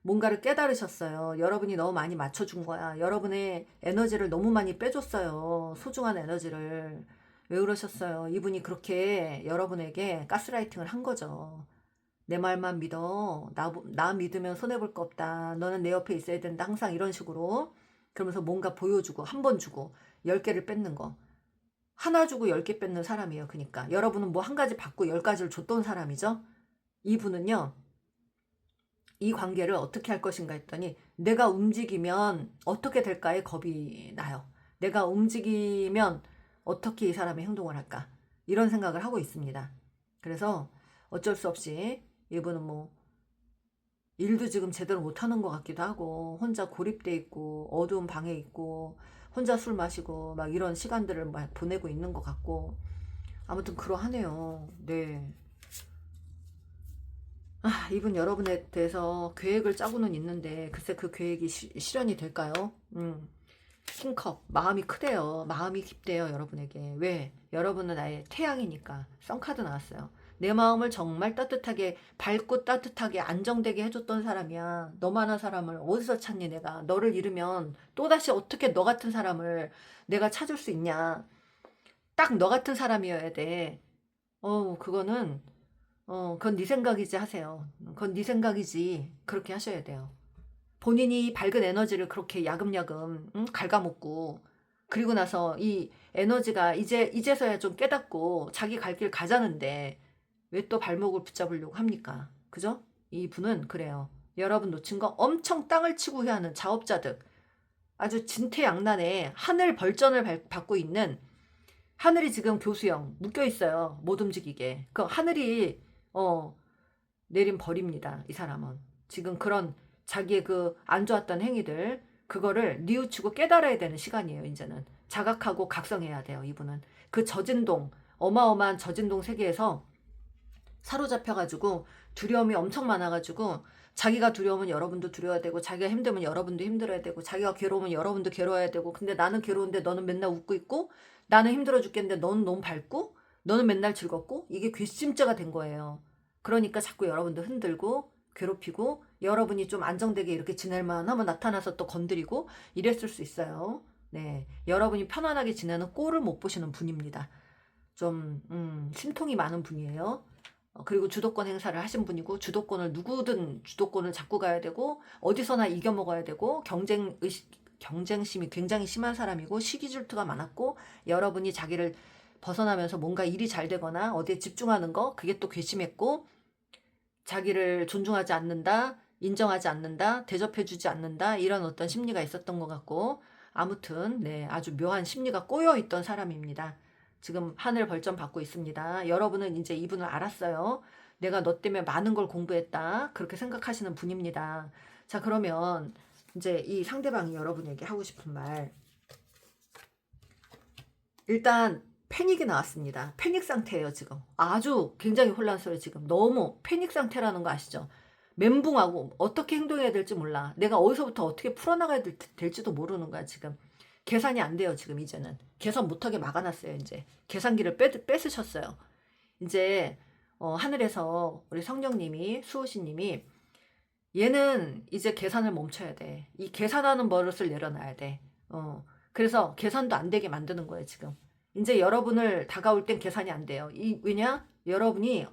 뭔가를 깨달으셨어요. 여러분이 너무 많이 맞춰준 거야. 여러분의 에너지를 너무 많이 빼줬어요. 소중한 에너지를. 왜 그러셨어요? 이분이 그렇게 여러분에게 가스라이팅을 한 거죠. 내 말만 믿어. 나 믿으면 손해볼 거 없다. 너는 내 옆에 있어야 된다. 항상 이런 식으로. 그러면서 뭔가 보여주고 한 번 주고 10개를 뺏는 거. 하나 주고 10개 뺏는 사람이에요. 그러니까 여러분은 뭐 한 가지 받고 10가지를 줬던 사람이죠. 이분은요. 이 관계를 어떻게 할 것인가 했더니 내가 움직이면 어떻게 될까에 겁이 나요. 내가 움직이면 어떻게 이 사람이 행동을 할까? 이런 생각을 하고 있습니다. 그래서 어쩔 수 없이 이분은 뭐 일도 지금 제대로 못하는 것 같기도 하고 혼자 고립돼 있고 어두운 방에 있고 혼자 술 마시고 막 이런 시간들을 막 보내고 있는 것 같고 아무튼 그러하네요. 네. 이분 여러분에 대해서 계획을 짜고는 있는데 글쎄 그 계획이 실현이 될까요? 킹컵 마음이 크대요. 마음이 깊대요. 여러분에게. 왜? 여러분은 나의 태양이니까. 썬카드 나왔어요. 내 마음을 정말 따뜻하게 밝고 따뜻하게 안정되게 해줬던 사람이야. 너만한 사람을 어디서 찾니 내가. 너를 잃으면 또다시 어떻게 너 같은 사람을 내가 찾을 수 있냐. 딱 너 같은 사람이어야 돼. 그거는 그건 네 생각이지 하세요. 그건 네 생각이지. 그렇게 하셔야 돼요. 본인이 밝은 에너지를 그렇게 야금야금 갉아먹고 그리고 나서 이 에너지가 이제서야 좀 깨닫고 자기 갈 길 가자는데 왜 또 발목을 붙잡으려고 합니까? 그죠? 이 분은 그래요. 여러분 놓친 거 엄청 땅을 치고 후회하는 자업자득. 아주 진퇴양난에 하늘 벌전을 받고 있는, 하늘이 지금 교수형 묶여 있어요. 못 움직이게. 그 하늘이 내린 벌입니다. 이 사람은 지금 그런 자기의 그 안 좋았던 행위들, 그거를 뉘우치고 깨달아야 되는 시간이에요. 이제는 자각하고 각성해야 돼요. 이분은 그 저진동, 어마어마한 저진동 세계에서 사로잡혀가지고 두려움이 엄청 많아가지고, 자기가 두려우면 여러분도 두려워야 되고, 자기가 힘들면 여러분도 힘들어야 되고, 자기가 괴로우면 여러분도 괴로워야 되고, 근데 나는 괴로운데 너는 맨날 웃고 있고, 나는 힘들어 죽겠는데 너는 너무 밝고, 너는 맨날 즐겁고, 이게 괘씸죄가 된 거예요. 그러니까 자꾸 여러분도 흔들고 괴롭히고, 여러분이 좀 안정되게 이렇게 지낼만 하면 나타나서 또 건드리고 이랬을 수 있어요. 네, 여러분이 편안하게 지내는 꼴을 못 보시는 분입니다. 좀 심통이 많은 분이에요. 그리고 주도권 행사를 하신 분이고, 주도권을 누구든 주도권을 잡고 가야 되고, 어디서나 이겨먹어야 되고, 경쟁심이 굉장히 심한 사람이고, 시기질투가 많았고, 여러분이 자기를 벗어나면서 뭔가 일이 잘 되거나 어디에 집중하는 거, 그게 또 괘씸했고, 자기를 존중하지 않는다, 인정하지 않는다, 대접해주지 않는다, 이런 어떤 심리가 있었던 것 같고, 아무튼 네, 아주 묘한 심리가 꼬여있던 사람입니다. 지금 하늘 벌점 받고 있습니다. 여러분은 이제 이분을 알았어요. 내가 너 때문에 많은 걸 공부했다, 그렇게 생각하시는 분입니다. 자, 그러면 이제 이 상대방이 여러분에게 하고 싶은 말, 일단 패닉이 나왔습니다. 패닉 상태예요. 지금 아주 굉장히 혼란스러워요. 지금 너무 패닉 상태라는 거 아시죠? 멘붕하고 어떻게 행동해야 될지 몰라. 내가 어디서부터 어떻게 풀어나가야 될지도 모르는 거야. 지금 계산이 안 돼요. 지금 이제는 계산 못하게 막아놨어요. 이제 계산기를 뺏으셨어요. 이제 하늘에서 우리 성령님이, 수호신님이, 얘는 이제 계산을 멈춰야 돼. 이 계산하는 버릇을 내려놔야 돼. 그래서 계산도 안 되게 만드는 거예요. 지금 이제 여러분을 다가올 땐 계산이 안 돼요. 왜냐? 여러분이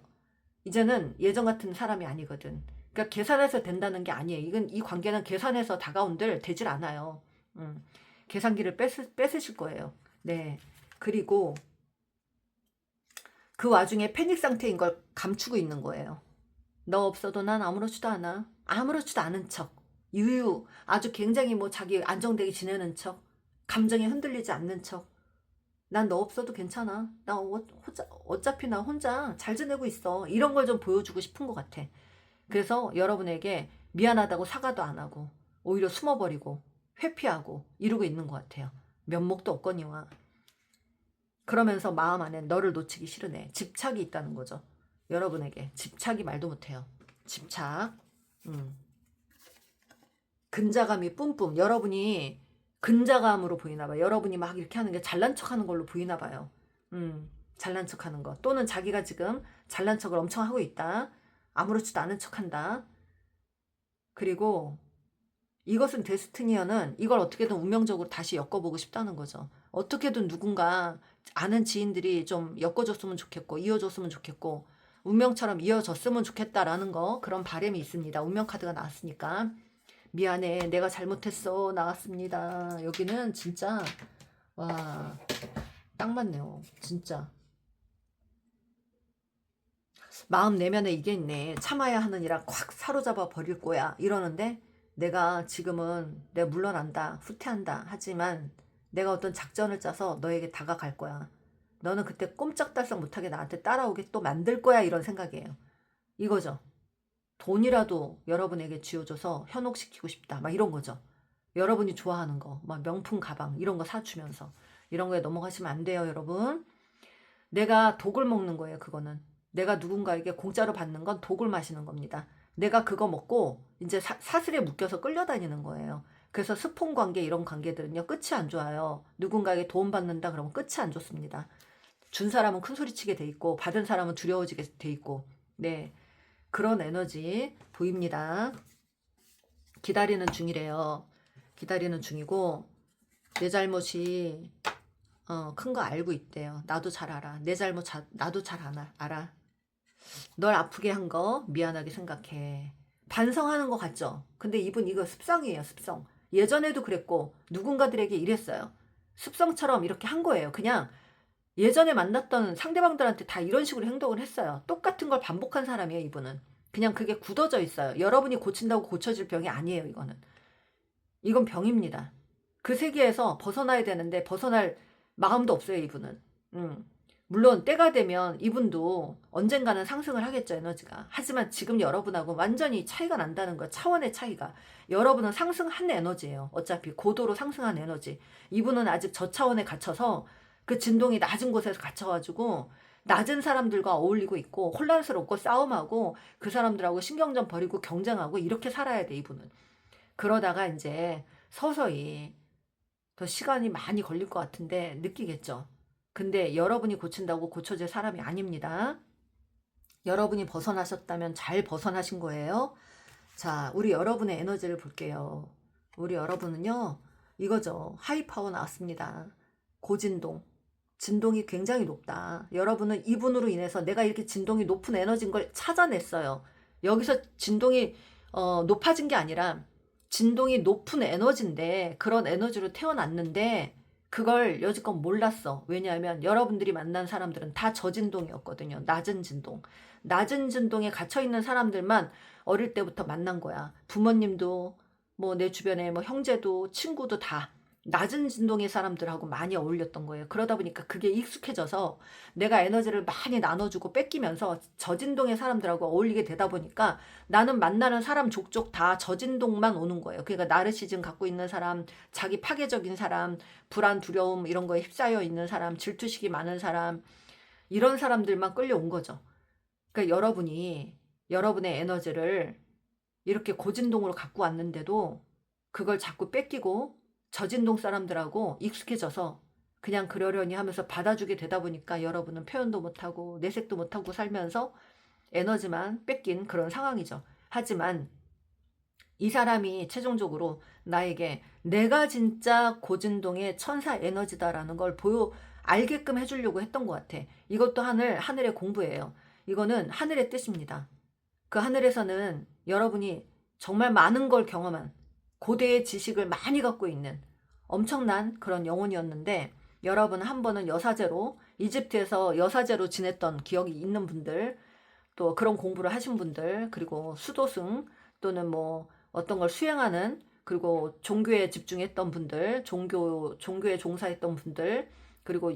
이제는 예전 같은 사람이 아니거든. 그러니까 계산해서 된다는 게 아니에요. 이 관계는 계산해서 다가온들 되질 않아요. 계산기를 뺏으실 거예요. 네. 그리고 그 와중에 패닉 상태인 걸 감추고 있는 거예요. 너 없어도 난 아무렇지도 않아. 아무렇지도 않은 척. 유유. 아주 굉장히 뭐 자기 안정되게 지내는 척. 감정이 흔들리지 않는 척. 난 너 없어도 괜찮아. 어차피 나 혼자 잘 지내고 있어. 이런 걸 좀 보여주고 싶은 것 같아. 그래서 여러분에게 미안하다고 사과도 안 하고, 오히려 숨어버리고 회피하고 이러고 있는 것 같아요. 면목도 없거니와. 그러면서 마음 안에 너를 놓치기 싫으네. 집착이 있다는 거죠. 여러분에게 집착이 말도 못해요. 집착. 근자감이 뿜뿜. 여러분이 근자감으로 보이나 봐요. 여러분이 막 이렇게 하는 게 잘난 척하는 걸로 보이나 봐요. 잘난 척하는 거. 또는 자기가 지금 잘난 척을 엄청 하고 있다. 아무렇지도 않은 척한다. 그리고 이것은 데스티니어는 이걸 어떻게든 운명적으로 다시 엮어보고 싶다는 거죠. 어떻게든 누군가 아는 지인들이 좀 엮어줬으면 좋겠고, 이어줬으면 좋겠고, 운명처럼 이어졌으면 좋겠다라는 거, 그런 바람이 있습니다. 운명 카드가 나왔으니까. 미안해, 내가 잘못했어, 나왔습니다. 여기는 진짜 와, 딱 맞네요. 진짜 마음 내면에 이게 있네. 참아야 하느니라 콱 사로잡아 버릴 거야 이러는데, 내가 지금은 내가 물러난다, 후퇴한다 하지만 내가 어떤 작전을 짜서 너에게 다가갈 거야. 너는 그때 꼼짝달싹 못하게 나한테 따라오게 또 만들 거야, 이런 생각이에요. 이거죠. 돈이라도 여러분에게 쥐어줘서 현혹시키고 싶다, 막 이런 거죠. 여러분이 좋아하는 거, 막 명품 가방 이런 거 사주면서. 이런 거에 넘어가시면 안 돼요, 여러분. 내가 독을 먹는 거예요. 그거는 내가 누군가에게 공짜로 받는 건 독을 마시는 겁니다. 내가 그거 먹고 이제 사슬에 묶여서 끌려다니는 거예요. 그래서 스폰 관계, 이런 관계들은요, 끝이 안 좋아요. 누군가에게 도움 받는다 그러면 끝이 안 좋습니다. 준 사람은 큰 소리 치게 돼 있고, 받은 사람은 두려워지게 돼 있고. 네, 그런 에너지 보입니다. 기다리는 중이래요. 기다리는 중이고, 내 잘못이 큰 거 알고 있대요. 나도 잘 알아. 내 잘못 나도 잘 알아. 널 아프게 한 거 미안하게 생각해. 반성하는 거 같죠? 근데 이분 이거 습성이에요. 습성. 예전에도 그랬고 누군가들에게 이랬어요. 습성처럼 이렇게 한 거예요. 그냥 예전에 만났던 상대방들한테 다 이런 식으로 행동을 했어요. 똑같은 걸 반복한 사람이에요. 이분은 그냥 그게 굳어져 있어요. 여러분이 고친다고 고쳐질 병이 아니에요. 이건 병입니다. 그 세계에서 벗어나야 되는데 벗어날 마음도 없어요, 이분은. 물론 때가 되면 이분도 언젠가는 상승을 하겠죠, 에너지가. 하지만 지금 여러분하고 완전히 차이가 난다는 거예요. 차원의 차이가. 여러분은 상승한 에너지예요. 어차피 고도로 상승한 에너지. 이분은 아직 저차원에 갇혀서 그 진동이 낮은 곳에서 갇혀가지고 낮은 사람들과 어울리고 있고 혼란스럽고 싸움하고 그 사람들하고 신경전 벌이고 경쟁하고 이렇게 살아야 돼, 이분은. 그러다가 이제 서서히 더 시간이 많이 걸릴 것 같은데 느끼겠죠. 근데 여러분이 고친다고 고쳐질 사람이 아닙니다. 여러분이 벗어나셨다면 잘 벗어나신 거예요. 자, 우리 여러분의 에너지를 볼게요. 우리 여러분은요, 이거죠. 하이파워 나왔습니다. 고진동. 진동이 굉장히 높다. 여러분은 이분으로 인해서 내가 이렇게 진동이 높은 에너지인 걸 찾아냈어요. 여기서 진동이 높아진 게 아니라 진동이 높은 에너지인데 그런 에너지로 태어났는데 그걸 여지껏 몰랐어. 왜냐하면 여러분들이 만난 사람들은 다 저진동이었거든요. 낮은 진동. 낮은 진동에 갇혀있는 사람들만 어릴 때부터 만난 거야. 부모님도 뭐 내 주변에 뭐 형제도 친구도 다 낮은 진동의 사람들하고 많이 어울렸던 거예요. 그러다 보니까 그게 익숙해져서 내가 에너지를 많이 나눠주고 뺏기면서 저진동의 사람들하고 어울리게 되다 보니까 나는 만나는 사람 족족 다 저진동만 오는 거예요. 그러니까 나르시즘 갖고 있는 사람, 자기 파괴적인 사람, 불안, 두려움 이런 거에 휩싸여 있는 사람, 질투식이 많은 사람, 이런 사람들만 끌려온 거죠. 그러니까 여러분이 여러분의 에너지를 이렇게 고진동으로 갖고 왔는데도 그걸 자꾸 뺏기고 저진동 사람들하고 익숙해져서 그냥 그러려니 하면서 받아주게 되다 보니까 여러분은 표현도 못하고 내색도 못하고 살면서 에너지만 뺏긴 그런 상황이죠. 하지만 이 사람이 최종적으로 나에게 내가 진짜 고진동의 천사 에너지다라는 걸 알게끔 해주려고 했던 것 같아. 이것도 하늘의 공부예요. 이거는 하늘의 뜻입니다. 그 하늘에서는 여러분이 정말 많은 걸 경험한 고대의 지식을 많이 갖고 있는 엄청난 그런 영혼이었는데 여러분 한 번은 여사제로 이집트에서 여사제로 지냈던 기억이 있는 분들, 또 그런 공부를 하신 분들, 그리고 수도승 또는 뭐 어떤 걸 수행하는, 그리고 종교에 집중했던 분들, 종교에 종사했던 분들, 그리고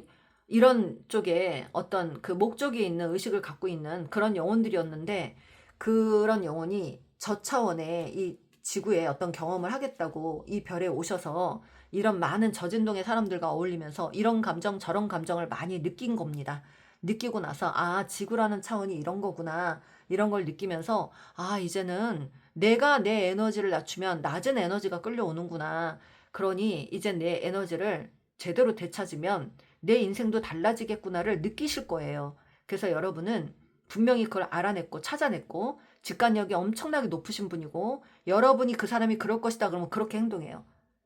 이런 쪽에 어떤 그 목적이 있는 의식을 갖고 있는 그런 영혼들이었는데 그런 영혼이 저차원의 이 지구에 어떤 경험을 하겠다고 이 별에 오셔서 이런 많은 저진동의 사람들과 어울리면서 이런 감정 저런 감정을 많이 느낀 겁니다. 느끼고 나서 아, 지구라는 차원이 이런 거구나, 이런 걸 느끼면서 아, 이제는 내가 내 에너지를 낮추면 낮은 에너지가 끌려오는구나. 그러니 이제 내 에너지를 제대로 되찾으면 내 인생도 달라지겠구나를 느끼실 거예요. 그래서 여러분은 분명히 그걸 알아냈고 찾아냈고 직관력이 엄청나게 높으신 분이고 여러분이 그 사람이 그럴 것이다 그러면 그렇게 행동해요.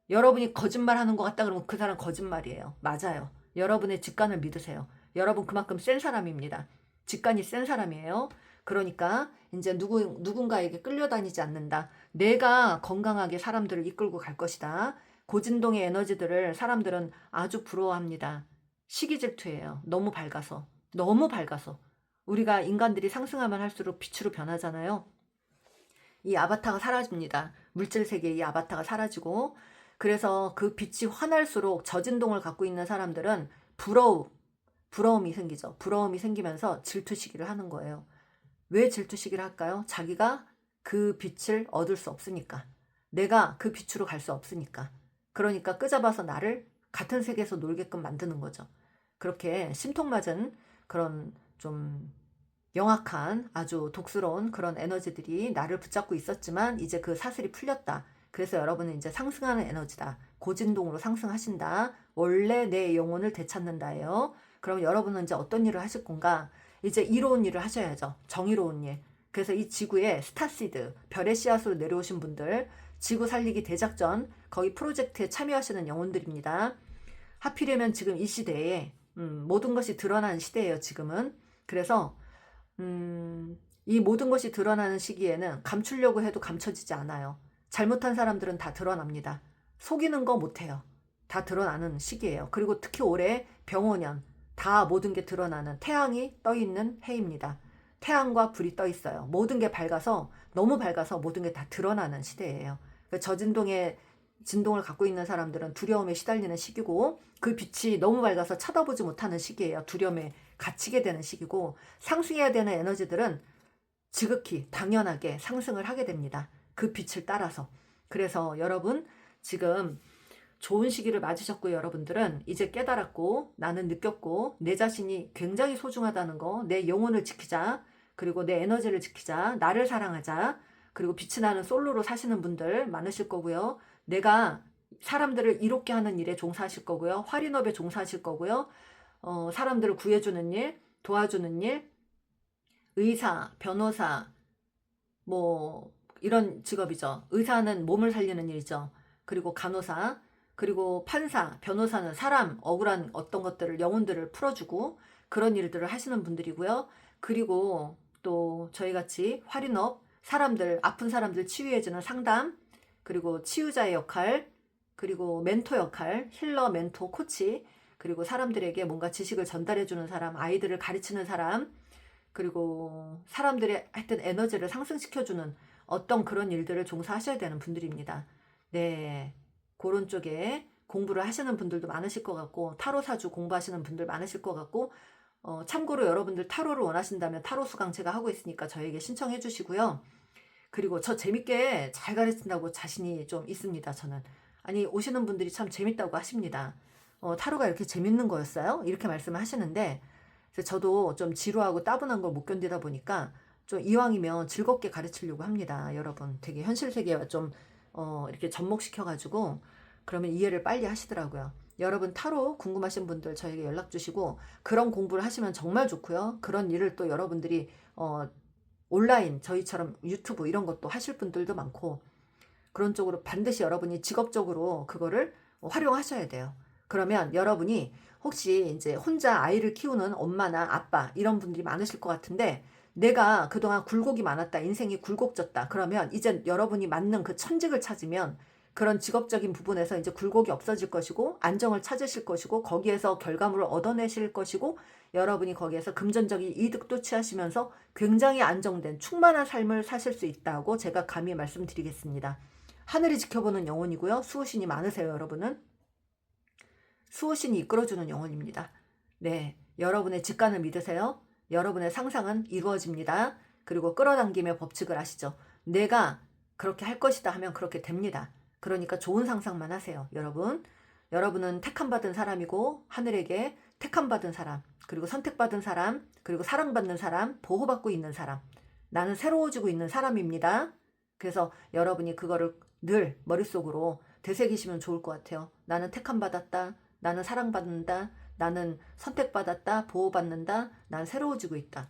여러분이 거짓말하는 것 같다 그러면 그 사람 거짓말이에요. 맞아요. 여러분의 직관을 믿으세요. 여러분 그만큼 센 사람입니다. 직관이 센 사람이에요. 그러니까 이제 누군가에게 끌려다니지 않는다. 내가 건강하게 사람들을 이끌고 갈 것이다. 고진동의 에너지들을 사람들은 아주 부러워합니다. 시기질투예요. 너무 밝아서. 너무 밝아서. 우리가 인간들이 상승하면 할수록 빛으로 변하잖아요. 이 아바타가 사라집니다. 물질 세계의 이 아바타가 사라지고, 그래서 그 빛이 환할수록 저진동을 갖고 있는 사람들은 부러움이 생기죠. 부러움이 생기면서 질투시기를 하는 거예요. 왜 질투시기를 할까요? 자기가 그 빛을 얻을 수 없으니까. 내가 그 빛으로 갈 수 없으니까. 그러니까 끄잡아서 나를 같은 세계에서 놀게끔 만드는 거죠. 그렇게 심통맞은 그런 좀 영악한 아주 독스러운 그런 에너지들이 나를 붙잡고 있었지만 이제 그 사슬이 풀렸다. 그래서 여러분은 이제 상승하는 에너지다. 고진동으로 상승하신다. 원래 내 영혼을 되찾는다예요. 그럼 여러분은 이제 어떤 일을 하실 건가? 이제 이로운 일을 하셔야죠. 정의로운 일. 그래서 이 지구에 스타시드, 별의 씨앗으로 내려오신 분들, 지구 살리기 대작전, 거기 프로젝트에 참여하시는 영혼들입니다. 하필이면 지금 이 시대에 모든 것이 드러나는 시대예요, 지금은. 그래서 이 모든 것이 드러나는 시기에는 감추려고 해도 감춰지지 않아요. 잘못한 사람들은 다 드러납니다. 속이는 거 못해요. 다 드러나는 시기예요. 그리고 특히 올해 병오년 다 모든 게 드러나는 태양이 떠 있는 해입니다. 태양과 불이 떠 있어요. 모든 게 밝아서 너무 밝아서 모든 게 다 드러나는 시대예요. 저진동의 진동을 갖고 있는 사람들은 두려움에 시달리는 시기고, 그 빛이 너무 밝아서 쳐다보지 못하는 시기예요. 두려움에 갇히게 되는 시기고, 상승해야 되는 에너지들은 지극히 당연하게 상승을 하게 됩니다. 그 빛을 따라서. 그래서 여러분 지금 좋은 시기를 맞으셨고, 여러분들은 이제 깨달았고, 나는 느꼈고, 내 자신이 굉장히 소중하다는 거, 내 영혼을 지키자, 그리고 내 에너지를 지키자, 나를 사랑하자, 그리고 빛이 나는 솔로로 사시는 분들 많으실 거고요. 내가 사람들을 이롭게 하는 일에 종사하실 거고요. 활인업에 종사하실 거고요. 사람들을 구해주는 일, 도와주는 일, 의사, 변호사, 뭐 이런 직업이죠. 의사는 몸을 살리는 일이죠. 그리고 간호사, 그리고 판사, 변호사는 사람 억울한 어떤 것들을 영혼들을 풀어주고 그런 일들을 하시는 분들이고요. 그리고 또 저희같이 활인업, 사람들 아픈 사람들 치유해주는 상담, 그리고 치유자의 역할, 그리고 멘토 역할, 힐러, 멘토, 코치, 그리고 사람들에게 뭔가 지식을 전달해주는 사람, 아이들을 가르치는 사람, 그리고 사람들의 하여튼 에너지를 상승시켜주는 어떤 그런 일들을 종사하셔야 되는 분들입니다. 네, 그런 쪽에 공부를 하시는 분들도 많으실 것 같고, 타로 사주 공부하시는 분들 많으실 것 같고, 참고로 여러분들 타로를 원하신다면 타로 수강 제가 하고 있으니까 저에게 신청해 주시고요. 그리고 저 재밌게 잘 가르친다고 자신이 좀 있습니다, 저는. 아니, 오시는 분들이 참 재밌다고 하십니다. 타로가 이렇게 재밌는 거였어요? 이렇게 말씀을 하시는데, 그래서 저도 좀 지루하고 따분한 걸 못 견디다 보니까 좀 이왕이면 즐겁게 가르치려고 합니다. 여러분 되게 현실 세계와 좀 이렇게 접목시켜가지고 그러면 이해를 빨리 하시더라고요. 여러분 타로 궁금하신 분들 저에게 연락 주시고 그런 공부를 하시면 정말 좋고요. 그런 일을 또 여러분들이 온라인 저희처럼 유튜브 이런 것도 하실 분들도 많고 그런 쪽으로 반드시 여러분이 직업적으로 그거를 활용하셔야 돼요. 그러면 여러분이 혹시 이제 혼자 아이를 키우는 엄마나 아빠 이런 분들이 많으실 것 같은데 내가 그동안 굴곡이 많았다. 인생이 굴곡졌다. 그러면 이제 여러분이 맞는 그 천직을 찾으면 그런 직업적인 부분에서 이제 굴곡이 없어질 것이고 안정을 찾으실 것이고 거기에서 결과물을 얻어내실 것이고 여러분이 거기에서 금전적인 이득도 취하시면서 굉장히 안정된 충만한 삶을 사실 수 있다고 제가 감히 말씀드리겠습니다. 하늘이 지켜보는 영혼이고요. 수호신이 많으세요, 여러분은. 수호신이 이끌어주는 영혼입니다. 네, 여러분의 직관을 믿으세요. 여러분의 상상은 이루어집니다. 그리고 끌어당김의 법칙을 아시죠? 내가 그렇게 할 것이다 하면 그렇게 됩니다. 그러니까 좋은 상상만 하세요, 여러분. 여러분은 택함받은 사람이고 하늘에게 택함받은 사람, 그리고 선택받은 사람, 그리고 사랑받는 사람, 보호받고 있는 사람. 나는 새로워지고 있는 사람입니다. 그래서 여러분이 그거를 늘 머릿속으로 되새기시면 좋을 것 같아요. 나는 택함받았다. 나는 사랑받는다. 나는 선택받았다. 보호받는다. 난 새로워지고 있다.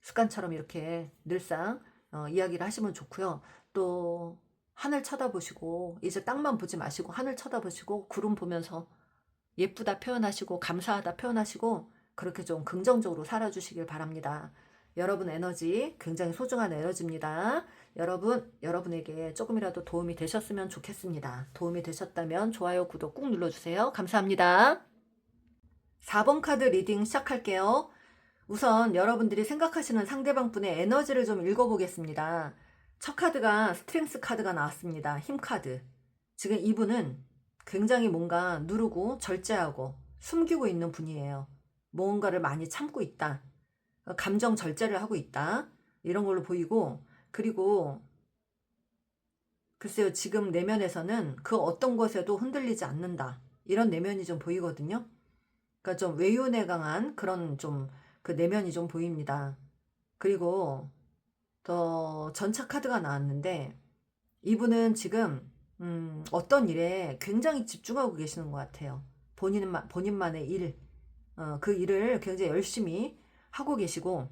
습관처럼 이렇게 늘상 이야기를 하시면 좋고요. 또 하늘 쳐다보시고 이제 땅만 보지 마시고 하늘 쳐다보시고 구름 보면서 예쁘다 표현하시고 감사하다 표현하시고 그렇게 좀 긍정적으로 살아주시길 바랍니다. 여러분 에너지 굉장히 소중한 에너지입니다. 여러분에게 조금이라도 도움이 되셨으면 좋겠습니다. 도움이 되셨다면 좋아요, 구독 꾹 눌러주세요. 감사합니다. 4번 카드 리딩 시작할게요. 우선 여러분들이 생각하시는 상대방 분의 에너지를 좀 읽어보겠습니다. 첫 카드가 스트렝스 카드가 나왔습니다. 힘 카드. 지금 이분은 굉장히 뭔가 누르고 절제하고 숨기고 있는 분이에요. 뭔가를 많이 참고 있다. 감정 절제를 하고 있다. 이런 걸로 보이고 그리고 글쎄요 지금 내면에서는 그 어떤 것에도 흔들리지 않는다. 이런 내면이 좀 보이거든요. 그러니까 좀 외윤에 강한 그런 좀 그 내면이 좀 보입니다. 그리고 더 전차 카드가 나왔는데 이분은 지금 어떤 일에 굉장히 집중하고 계시는 것 같아요. 본인만의 일, 그 일을 굉장히 열심히 하고 계시고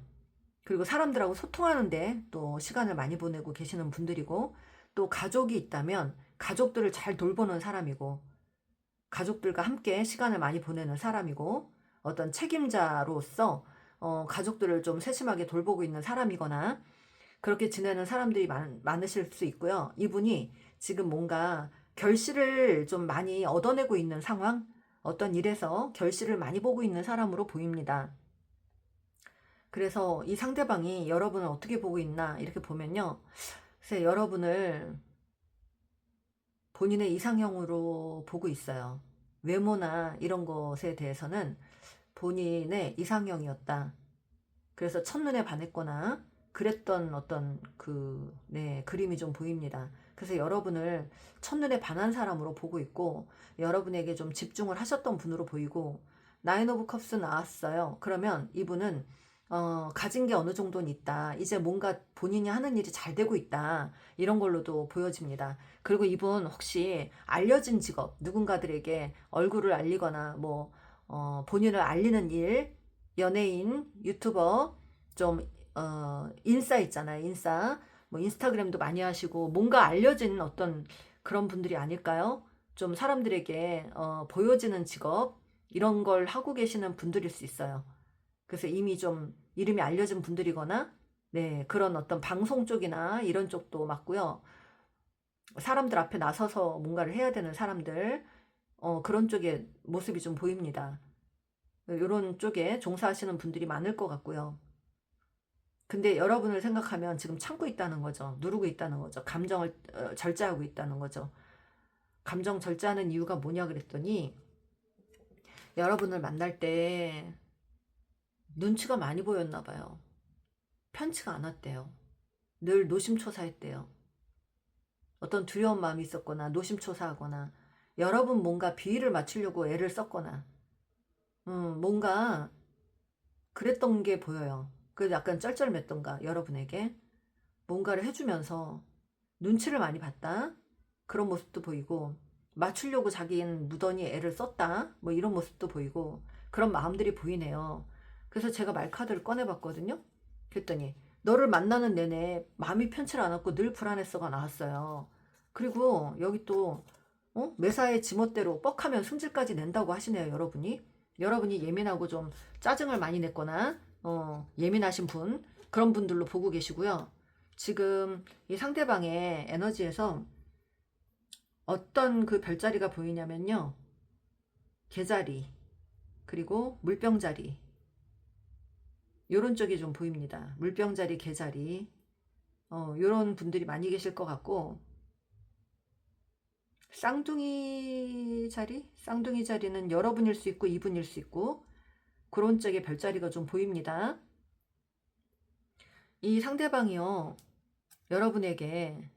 그리고 사람들하고 소통하는데 또 시간을 많이 보내고 계시는 분들이고 또 가족이 있다면 가족들을 잘 돌보는 사람이고 가족들과 함께 시간을 많이 보내는 사람이고 어떤 책임자로서 가족들을 좀 세심하게 돌보고 있는 사람이거나 그렇게 지내는 사람들이 많으실 수 있고요. 이분이 지금 뭔가 결실을 좀 많이 얻어내고 있는 상황, 어떤 일에서 결실을 많이 보고 있는 사람으로 보입니다. 그래서 이 상대방이 여러분을 어떻게 보고 있나 이렇게 보면요. 글쎄 여러분을 본인의 이상형으로 보고 있어요. 외모나 이런 것에 대해서는 본인의 이상형이었다. 그래서 첫눈에 반했거나 그랬던 어떤 그림이 좀 보입니다. 그래서 여러분을 첫눈에 반한 사람으로 보고 있고, 여러분에게 좀 집중을 하셨던 분으로 보이고, 나인 오브 컵스 나왔어요. 그러면 이분은 가진 게 어느 정도는 있다. 이제 뭔가 본인이 하는 일이 잘 되고 있다. 이런 걸로도 보여집니다. 그리고 이분 혹시 알려진 직업, 누군가들에게 얼굴을 알리거나 뭐 본인을 알리는 일, 연예인, 유튜버, 좀 인싸 있잖아요. 인싸. 뭐 인스타그램도 많이 하시고 뭔가 알려진 어떤 그런 분들이 아닐까요? 좀 사람들에게 보여지는 직업 이런 걸 하고 계시는 분들일 수 있어요. 그래서 이미 좀 이름이 알려진 분들이거나, 네, 그런 어떤 방송 쪽이나 이런 쪽도 맞고요. 사람들 앞에 나서서 뭔가를 해야 되는 사람들, 그런 쪽의 모습이 좀 보입니다. 이런 쪽에 종사하시는 분들이 많을 것 같고요. 근데 여러분을 생각하면 지금 참고 있다는 거죠. 누르고 있다는 거죠. 감정을 절제하고 있다는 거죠. 감정 절제하는 이유가 뭐냐 그랬더니, 여러분을 만날 때 눈치가 많이 보였나 봐요. 편치가 않았대요. 늘 노심초사했대요. 어떤 두려운 마음이 있었거나 노심초사하거나, 여러분 뭔가 비위를 맞추려고 애를 썼거나, 뭔가 그랬던 게 보여요. 그래서 약간 쩔쩔맸던가 여러분에게 뭔가를 해주면서 눈치를 많이 봤다, 그런 모습도 보이고, 맞추려고 자기는 무던히 애를 썼다, 뭐 이런 모습도 보이고, 그런 마음들이 보이네요. 그래서 제가 말카드를 꺼내봤거든요. 그랬더니 너를 만나는 내내 마음이 편치 않았고 늘 불안했어가 나왔어요. 그리고 여기 또 매사에 지멋대로 뻑하면 승질까지 낸다고 하시네요. 여러분이 예민하고 좀 짜증을 많이 냈거나 예민하신 분, 그런 분들로 보고 계시고요. 지금 이 상대방의 에너지에서 어떤 그 별자리가 보이냐면요, 개자리, 그리고 물병자리, 요런 쪽이 좀 보입니다. 물병자리, 개자리, 요런 분들이 많이 계실 것 같고, 쌍둥이 자리는 여러분일 수 있고 이분일 수 있고, 그런 쪽의 별자리가 좀 보입니다. 이 상대방이요, 여러분에게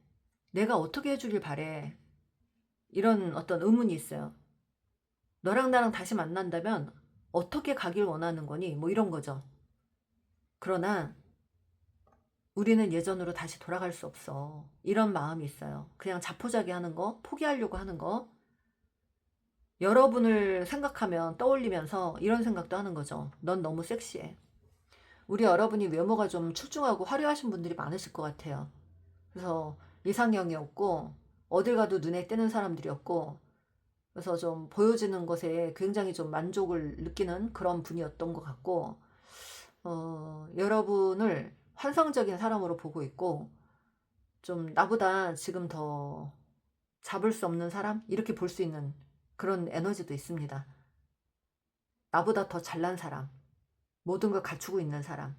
내가 어떻게 해주길 바래, 이런 어떤 의문이 있어요. 너랑 나랑 다시 만난다면 어떻게 가길 원하는 거니? 뭐 이런 거죠. 그러나 우리는 예전으로 다시 돌아갈 수 없어. 이런 마음이 있어요. 그냥 자포자기 하는 거, 포기하려고 하는 거. 여러분을 생각하면 떠올리면서 이런 생각도 하는 거죠. 넌 너무 섹시해. 우리 여러분이 외모가 좀 출중하고 화려하신 분들이 많으실 것 같아요. 그래서 이상형이었고, 어딜 가도 눈에 띄는 사람들이었고, 그래서 좀 보여지는 것에 굉장히 좀 만족을 느끼는 그런 분이었던 것 같고, 여러분을 환상적인 사람으로 보고 있고, 좀 나보다 지금 더 잡을 수 없는 사람? 이렇게 볼 수 있는 그런 에너지도 있습니다. 나보다 더 잘난 사람, 모든 걸 갖추고 있는 사람,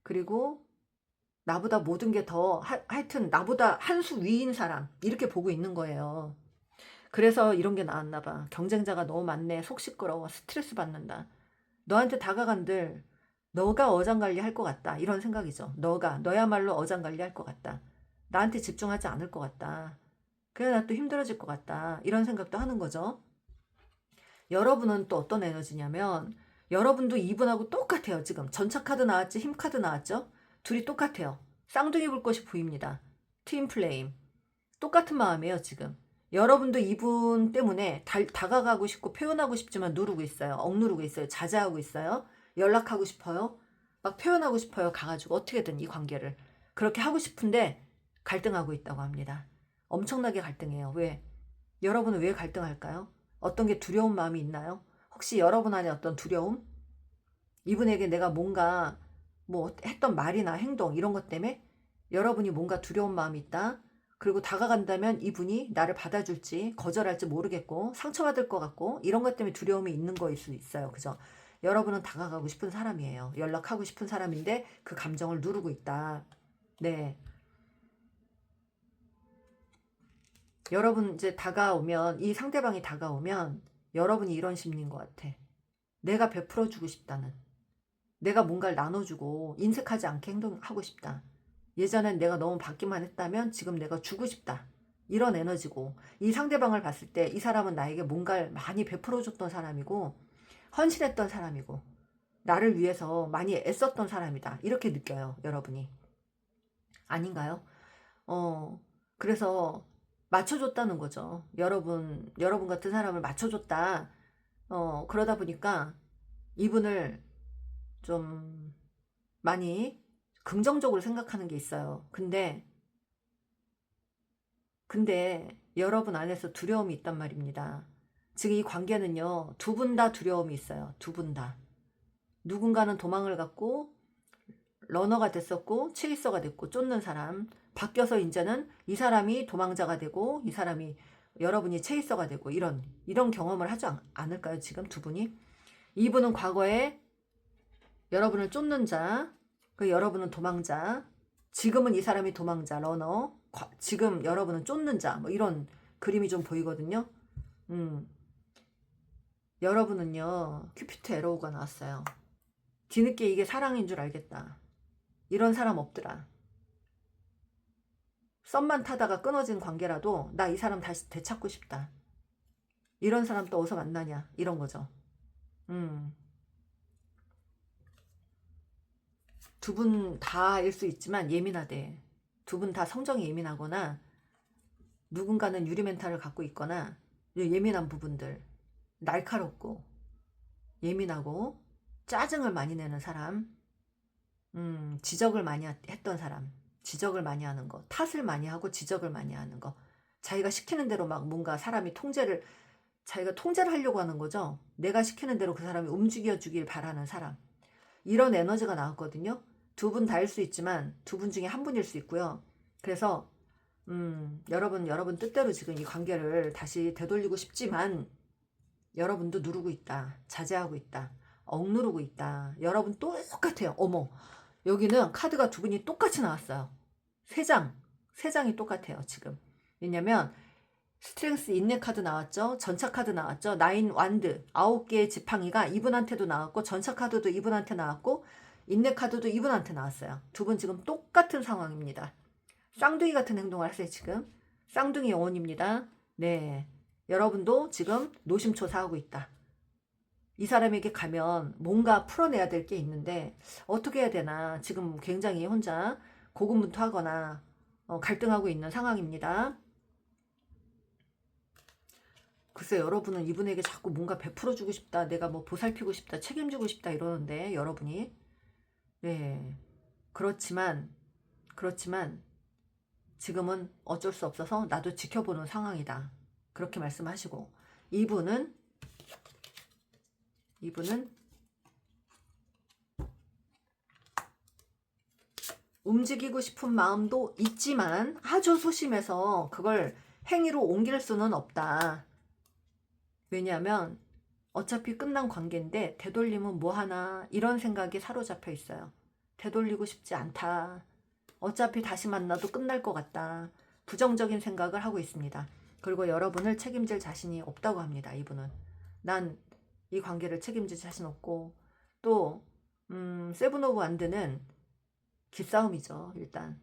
그리고 나보다 모든 게 더, 하여튼 나보다 한 수 위인 사람, 이렇게 보고 있는 거예요. 그래서 이런 게 나왔나 봐. 경쟁자가 너무 많네. 속 시끄러워. 스트레스 받는다. 너한테 다가간들 너가 어장관리 할 것 같다. 이런 생각이죠. 너야말로 어장관리 할 것 같다. 나한테 집중하지 않을 것 같다. 그래, 나 또 힘들어질 것 같다. 이런 생각도 하는 거죠. 여러분은 또 어떤 에너지냐면, 여러분도 이분하고 똑같아요. 지금 전차카드 나왔지, 힘카드 나왔죠. 둘이 똑같아요. 쌍둥이 불꽃이 보입니다. 트윈 플레임. 똑같은 마음이에요. 지금 여러분도 이분 때문에 다가가고 싶고 표현하고 싶지만 누르고 있어요. 억누르고 있어요. 자제하고 있어요. 연락하고 싶어요. 막 표현하고 싶어요. 가가지고 어떻게든 이 관계를 그렇게 하고 싶은데 갈등하고 있다고 합니다. 엄청나게 갈등해요. 왜? 여러분은 왜 갈등할까요? 어떤 게 두려운 마음이 있나요? 혹시 여러분 안에 어떤 두려움? 이분에게 내가 뭔가 뭐 했던 말이나 행동 이런 것 때문에 여러분이 뭔가 두려운 마음이 있다. 그리고 다가간다면 이분이 나를 받아줄지 거절할지 모르겠고 상처받을 것 같고 이런 것 때문에 두려움이 있는 거일 수 있어요. 그죠? 여러분은 다가가고 싶은 사람이에요. 연락하고 싶은 사람인데 그 감정을 누르고 있다. 네. 여러분 이제 다가오면, 이 상대방이 다가오면 여러분이 이런 심리인 것 같아. 내가 베풀어주고 싶다는. 내가 뭔가를 나눠주고 인색하지 않게 행동하고 싶다. 예전엔 내가 너무 받기만 했다면 지금 내가 주고 싶다. 이런 에너지고, 이 상대방을 봤을 때 이 사람은 나에게 뭔가를 많이 베풀어줬던 사람이고 헌신했던 사람이고 나를 위해서 많이 애썼던 사람이다. 이렇게 느껴요, 여러분이. 아닌가요? 그래서 맞춰줬다는 거죠. 여러분 같은 사람을 맞춰줬다. 그러다 보니까 이분을 좀 많이 긍정적으로 생각하는 게 있어요. 근데 여러분 안에서 두려움이 있단 말입니다. 지금 이 관계는요, 두 분 다 두려움이 있어요. 두 분 다. 누군가는 도망을 갔고, 러너가 됐었고, 체이서가 됐고, 쫓는 사람. 바뀌어서 이제는 이 사람이 도망자가 되고, 이 사람이 여러분이 체이서가 되고, 이런 경험을 하지 않을까요, 지금 두 분이? 이분은 과거에 여러분을 쫓는 자, 그 여러분은 도망자, 지금은 이 사람이 도망자, 러너, 지금 여러분은 쫓는 자, 뭐 이런 그림이 좀 보이거든요. 여러분은요, 큐피트 에로우가 나왔어요. 뒤늦게 이게 사랑인 줄 알겠다. 이런 사람 없더라. 썸만 타다가 끊어진 관계라도 나 이 사람 다시 되찾고 싶다. 이런 사람 또 어디서 만나냐, 이런 거죠. 두 분 다일 수 있지만 예민하대. 두 분 다 성정이 예민하거나 누군가는 유리 멘탈을 갖고 있거나 예민한 부분들, 날카롭고 예민하고 짜증을 많이 내는 사람, 지적을 많이 했던 사람, 지적을 많이 하는 거, 탓을 많이 하고 지적을 많이 하는 거, 자기가 시키는 대로 막 뭔가 자기가 통제를 하려고 하는 거죠. 내가 시키는 대로 그 사람이 움직여 주길 바라는 사람. 이런 에너지가 나왔거든요. 두 분 다일 수 있지만 두 분 중에 한 분일 수 있고요. 그래서 여러분 뜻대로 지금 이 관계를 다시 되돌리고 싶지만 여러분도 누르고 있다. 자제하고 있다. 억누르고 있다. 여러분 똑같아요. 어머, 여기는 카드가 두 분이 똑같이 나왔어요. 세 장이 똑같아요, 지금. 왜냐면 스트렝스 인내 카드 나왔죠. 전차 카드 나왔죠. 나인 완드 9개의 지팡이가 이분한테도 나왔고, 전차 카드도 이분한테 나왔고, 인내 카드도 이분한테 나왔어요. 두 분 지금 똑같은 상황입니다. 쌍둥이 같은 행동을 하세요, 지금. 쌍둥이 영혼입니다. 네. 여러분도 지금 노심초사하고 있다. 이 사람에게 가면 뭔가 풀어내야 될 게 있는데 어떻게 해야 되나, 지금 굉장히 혼자 고군분투하거나 갈등하고 있는 상황입니다. 글쎄, 여러분은 이분에게 자꾸 뭔가 베풀어주고 싶다, 내가 뭐 보살피고 싶다, 책임지고 싶다 이러는데, 여러분이. 네. 그렇지만 지금은 어쩔 수 없어서 나도 지켜보는 상황이다. 그렇게 말씀하시고, 이분은 움직이고 싶은 마음도 있지만 아주 소심해서 그걸 행위로 옮길 수는 없다. 왜냐하면 어차피 끝난 관계인데 되돌리면 뭐하나, 이런 생각이 사로잡혀 있어요. 되돌리고 싶지 않다. 어차피 다시 만나도 끝날 것 같다. 부정적인 생각을 하고 있습니다. 그리고 여러분을 책임질 자신이 없다고 합니다. 이분은. 난 이 관계를 책임질 자신 없고, 또 세븐 오브 완드는 기싸움이죠. 일단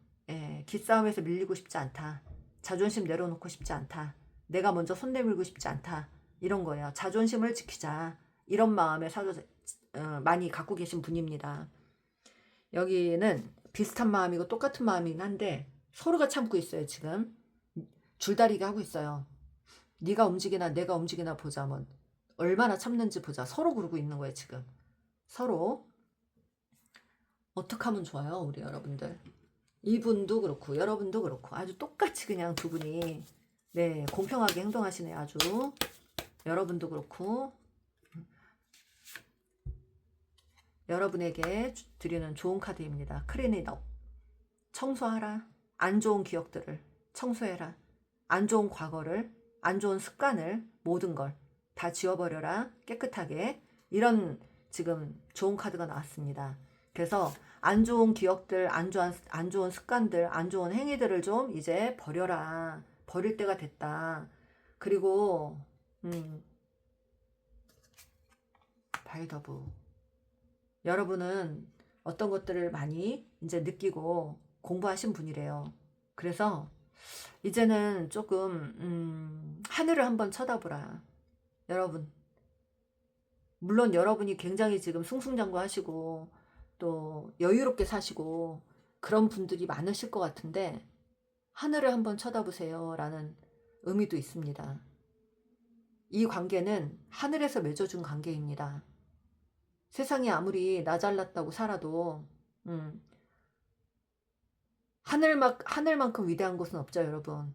기싸움에서 밀리고 싶지 않다. 자존심 내려놓고 싶지 않다. 내가 먼저 손 내밀고 싶지 않다. 이런 거예요. 자존심을 지키자. 이런 마음에 많이 갖고 계신 분입니다. 여기는 비슷한 마음이고 똑같은 마음이긴 한데 서로가 참고 있어요. 지금 줄다리기 하고 있어요. 네가 움직이나 내가 움직이나 보자. 뭐 얼마나 참는지 보자. 서로 그러고 있는 거예요. 지금 서로. 어떻게 하면 좋아요, 우리 여러분들? 이분도 그렇고 여러분도 그렇고 아주 똑같이 그냥 두 분이 공평하게 행동하시네요. 아주. 여러분도 그렇고. 여러분에게 드리는 좋은 카드입니다. 클린잇업. 청소하라. 안 좋은 기억들을 청소해라. 안 좋은 과거를, 안 좋은 습관을, 모든 걸 다 지워버려라. 깨끗하게. 이런 지금 좋은 카드가 나왔습니다. 그래서 안 좋은 기억들, 안 좋은 습관들, 안 좋은 행위들을 좀 이제 버려라. 버릴 때가 됐다. 그리고 바이더브, 여러분은 어떤 것들을 많이 이제 느끼고 공부하신 분이래요. 그래서 이제는 조금 하늘을 한번 쳐다보라. 여러분, 물론 여러분이 굉장히 지금 승승장구하시고 또 여유롭게 사시고 그런 분들이 많으실 것 같은데, 하늘을 한번 쳐다보세요 라는 의미도 있습니다. 이 관계는 하늘에서 맺어준 관계입니다. 세상이 아무리 나 잘났다고 살아도 하늘만큼 위대한 곳은 없죠, 여러분.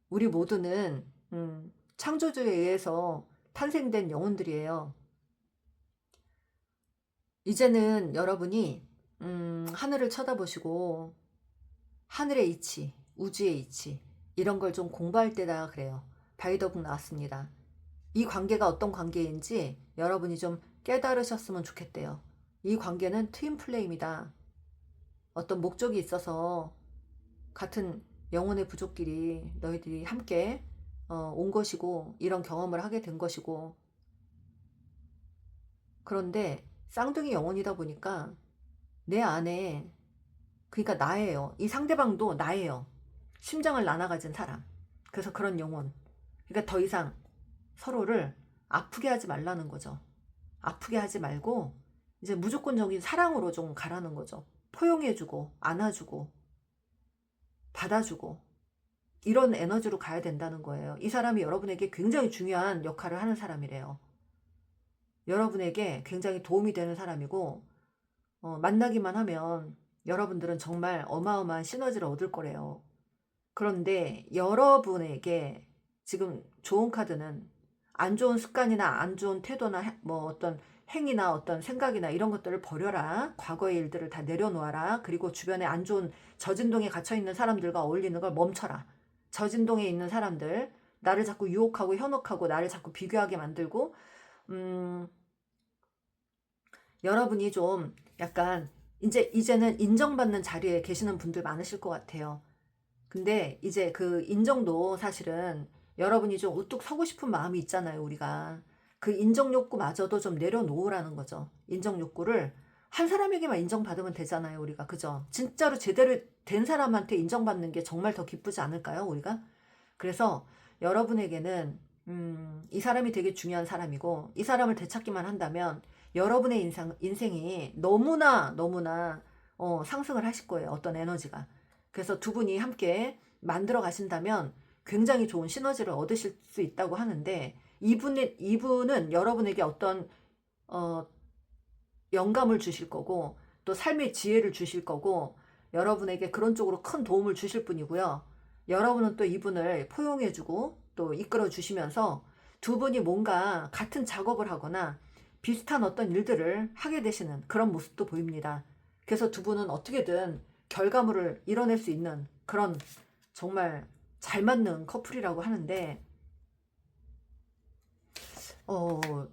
우리 모두는 창조주에 의해서 탄생된 영혼들이에요. 이제는 여러분이 하늘을 쳐다보시고 하늘의 이치, 우주의 이치, 이런 걸 좀 공부할 때다 그래요. 바이더북 나왔습니다. 이 관계가 어떤 관계인지 여러분이 좀 깨달으셨으면 좋겠대요. 이 관계는 트윈 플레임이다. 어떤 목적이 있어서 같은 영혼의 부족끼리 너희들이 함께 온 것이고 이런 경험을 하게 된 것이고, 그런데 쌍둥이 영혼이다 보니까 내 안에, 그러니까 나예요. 이 상대방도 나예요. 심장을 나눠 가진 사람. 그래서 그런 영혼. 그러니까 더 이상 서로를 아프게 하지 말라는 거죠. 아프게 하지 말고 이제 무조건적인 사랑으로 좀 가라는 거죠. 포용해주고 안아주고 받아주고 이런 에너지로 가야 된다는 거예요. 이 사람이 여러분에게 굉장히 중요한 역할을 하는 사람이래요. 여러분에게 굉장히 도움이 되는 사람이고, 만나기만 하면 여러분들은 정말 어마어마한 시너지를 얻을 거래요. 그런데 여러분에게 지금 좋은 카드는 안 좋은 습관이나 안 좋은 태도나 뭐 어떤 행위나 어떤 생각이나 이런 것들을 버려라. 과거의 일들을 다 내려놓아라. 그리고 주변에 안 좋은 저진동에 갇혀있는 사람들과 어울리는 걸 멈춰라. 저진동에 있는 사람들, 나를 자꾸 유혹하고 현혹하고 나를 자꾸 비교하게 만들고, 여러분이 좀 약간 이제는 인정받는 자리에 계시는 분들 많으실 것 같아요. 근데 이제 그 인정도 사실은 여러분이 좀 우뚝 서고 싶은 마음이 있잖아요, 우리가. 그 인정 욕구마저도 좀 내려놓으라는 거죠. 인정 욕구를 한 사람에게만 인정받으면 되잖아요, 우리가. 그죠? 진짜로 제대로 된 사람한테 인정받는 게 정말 더 기쁘지 않을까요, 우리가? 그래서 여러분에게는 이 사람이 되게 중요한 사람이고, 이 사람을 되찾기만 한다면 여러분의 인생이 너무나 상승을 하실 거예요, 어떤 에너지가. 그래서 두 분이 함께 만들어 가신다면 굉장히 좋은 시너지를 얻으실 수 있다고 하는데, 이분은 여러분에게 어떤 영감을 주실 거고 또 삶의 지혜를 주실 거고 여러분에게 그런 쪽으로 큰 도움을 주실 분이고요. 여러분은 또 이분을 포용해주고 또 이끌어 주시면서 두 분이 뭔가 같은 작업을 하거나 비슷한 어떤 일들을 하게 되시는 그런 모습도 보입니다. 그래서 두 분은 어떻게든 결과물을 이뤄낼 수 있는 그런 정말 잘 맞는 커플이라고 하는데,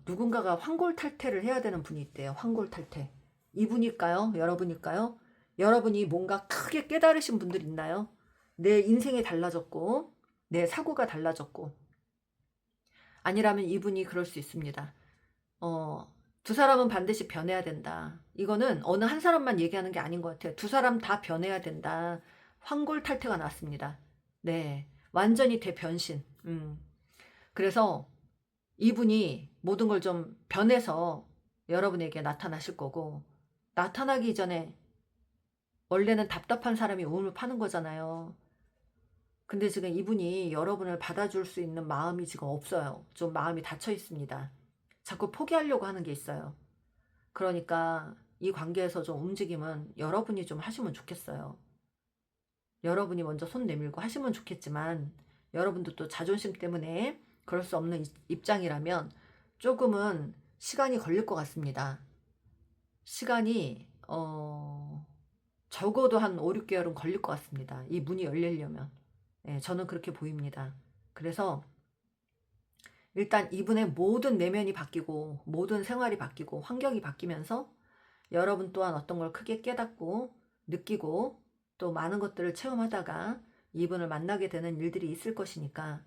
누군가가 환골탈태를 해야 되는 분이 있대요. 환골탈태. 이분일까요? 여러분일까요? 여러분이 뭔가 크게 깨달으신 분들 있나요? 내 인생이 달라졌고 내 사고가 달라졌고. 아니라면 이분이 그럴 수 있습니다. 두 사람은 반드시 변해야 된다. 이거는 어느 한 사람만 얘기하는 게 아닌 것 같아요. 두 사람 다 변해야 된다. 환골탈태가 났습니다. 네, 완전히 대변신. 그래서 이분이 모든 걸 좀 변해서 여러분에게 나타나실 거고, 나타나기 전에 원래는 답답한 사람이 우물을 파는 거잖아요. 근데 지금 이분이 여러분을 받아줄 수 있는 마음이 지금 없어요. 좀 마음이 닫혀 있습니다. 자꾸 포기하려고 하는 게 있어요. 그러니까 이 관계에서 좀 움직임은 여러분이 좀 하시면 좋겠어요. 여러분이 먼저 손 내밀고 하시면 좋겠지만, 여러분도 또 자존심 때문에 그럴 수 없는 입장이라면 조금은 시간이 걸릴 것 같습니다. 시간이 적어도 한 5, 6개월은 걸릴 것 같습니다. 이 문이 열리려면. 네, 저는 그렇게 보입니다. 그래서 일단 이분의 모든 내면이 바뀌고 모든 생활이 바뀌고 환경이 바뀌면서 여러분 또한 어떤 걸 크게 깨닫고 느끼고 또 많은 것들을 체험하다가 이분을 만나게 되는 일들이 있을 것이니까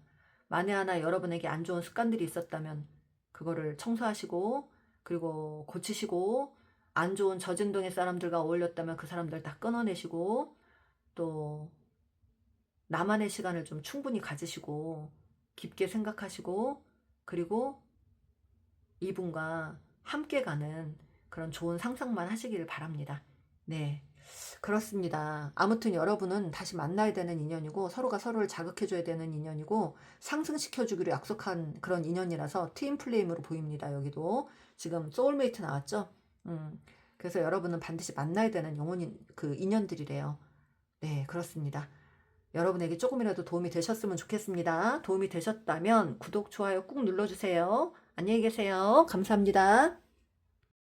만에 하나 여러분에게 안 좋은 습관들이 있었다면 그거를 청소하시고 그리고 고치시고 안 좋은 저진동의 사람들과 어울렸다면 그 사람들 다 끊어내시고 또 나만의 시간을 좀 충분히 가지시고 깊게 생각하시고 그리고 이분과 함께 가는 그런 좋은 상상만 하시길 바랍니다. 네. 그렇습니다. 아무튼 여러분은 다시 만나야 되는 인연이고 서로가 서로를 자극해줘야 되는 인연이고 상승시켜주기로 약속한 그런 인연이라서 트윈 플레임으로 보입니다. 여기도 지금 소울메이트 나왔죠? 그래서 여러분은 반드시 만나야 되는 영혼인 그 인연들이래요. 네, 그렇습니다. 여러분에게 조금이라도 도움이 되셨으면 좋겠습니다. 도움이 되셨다면 구독, 좋아요 꾹 눌러주세요. 안녕히 계세요. 감사합니다.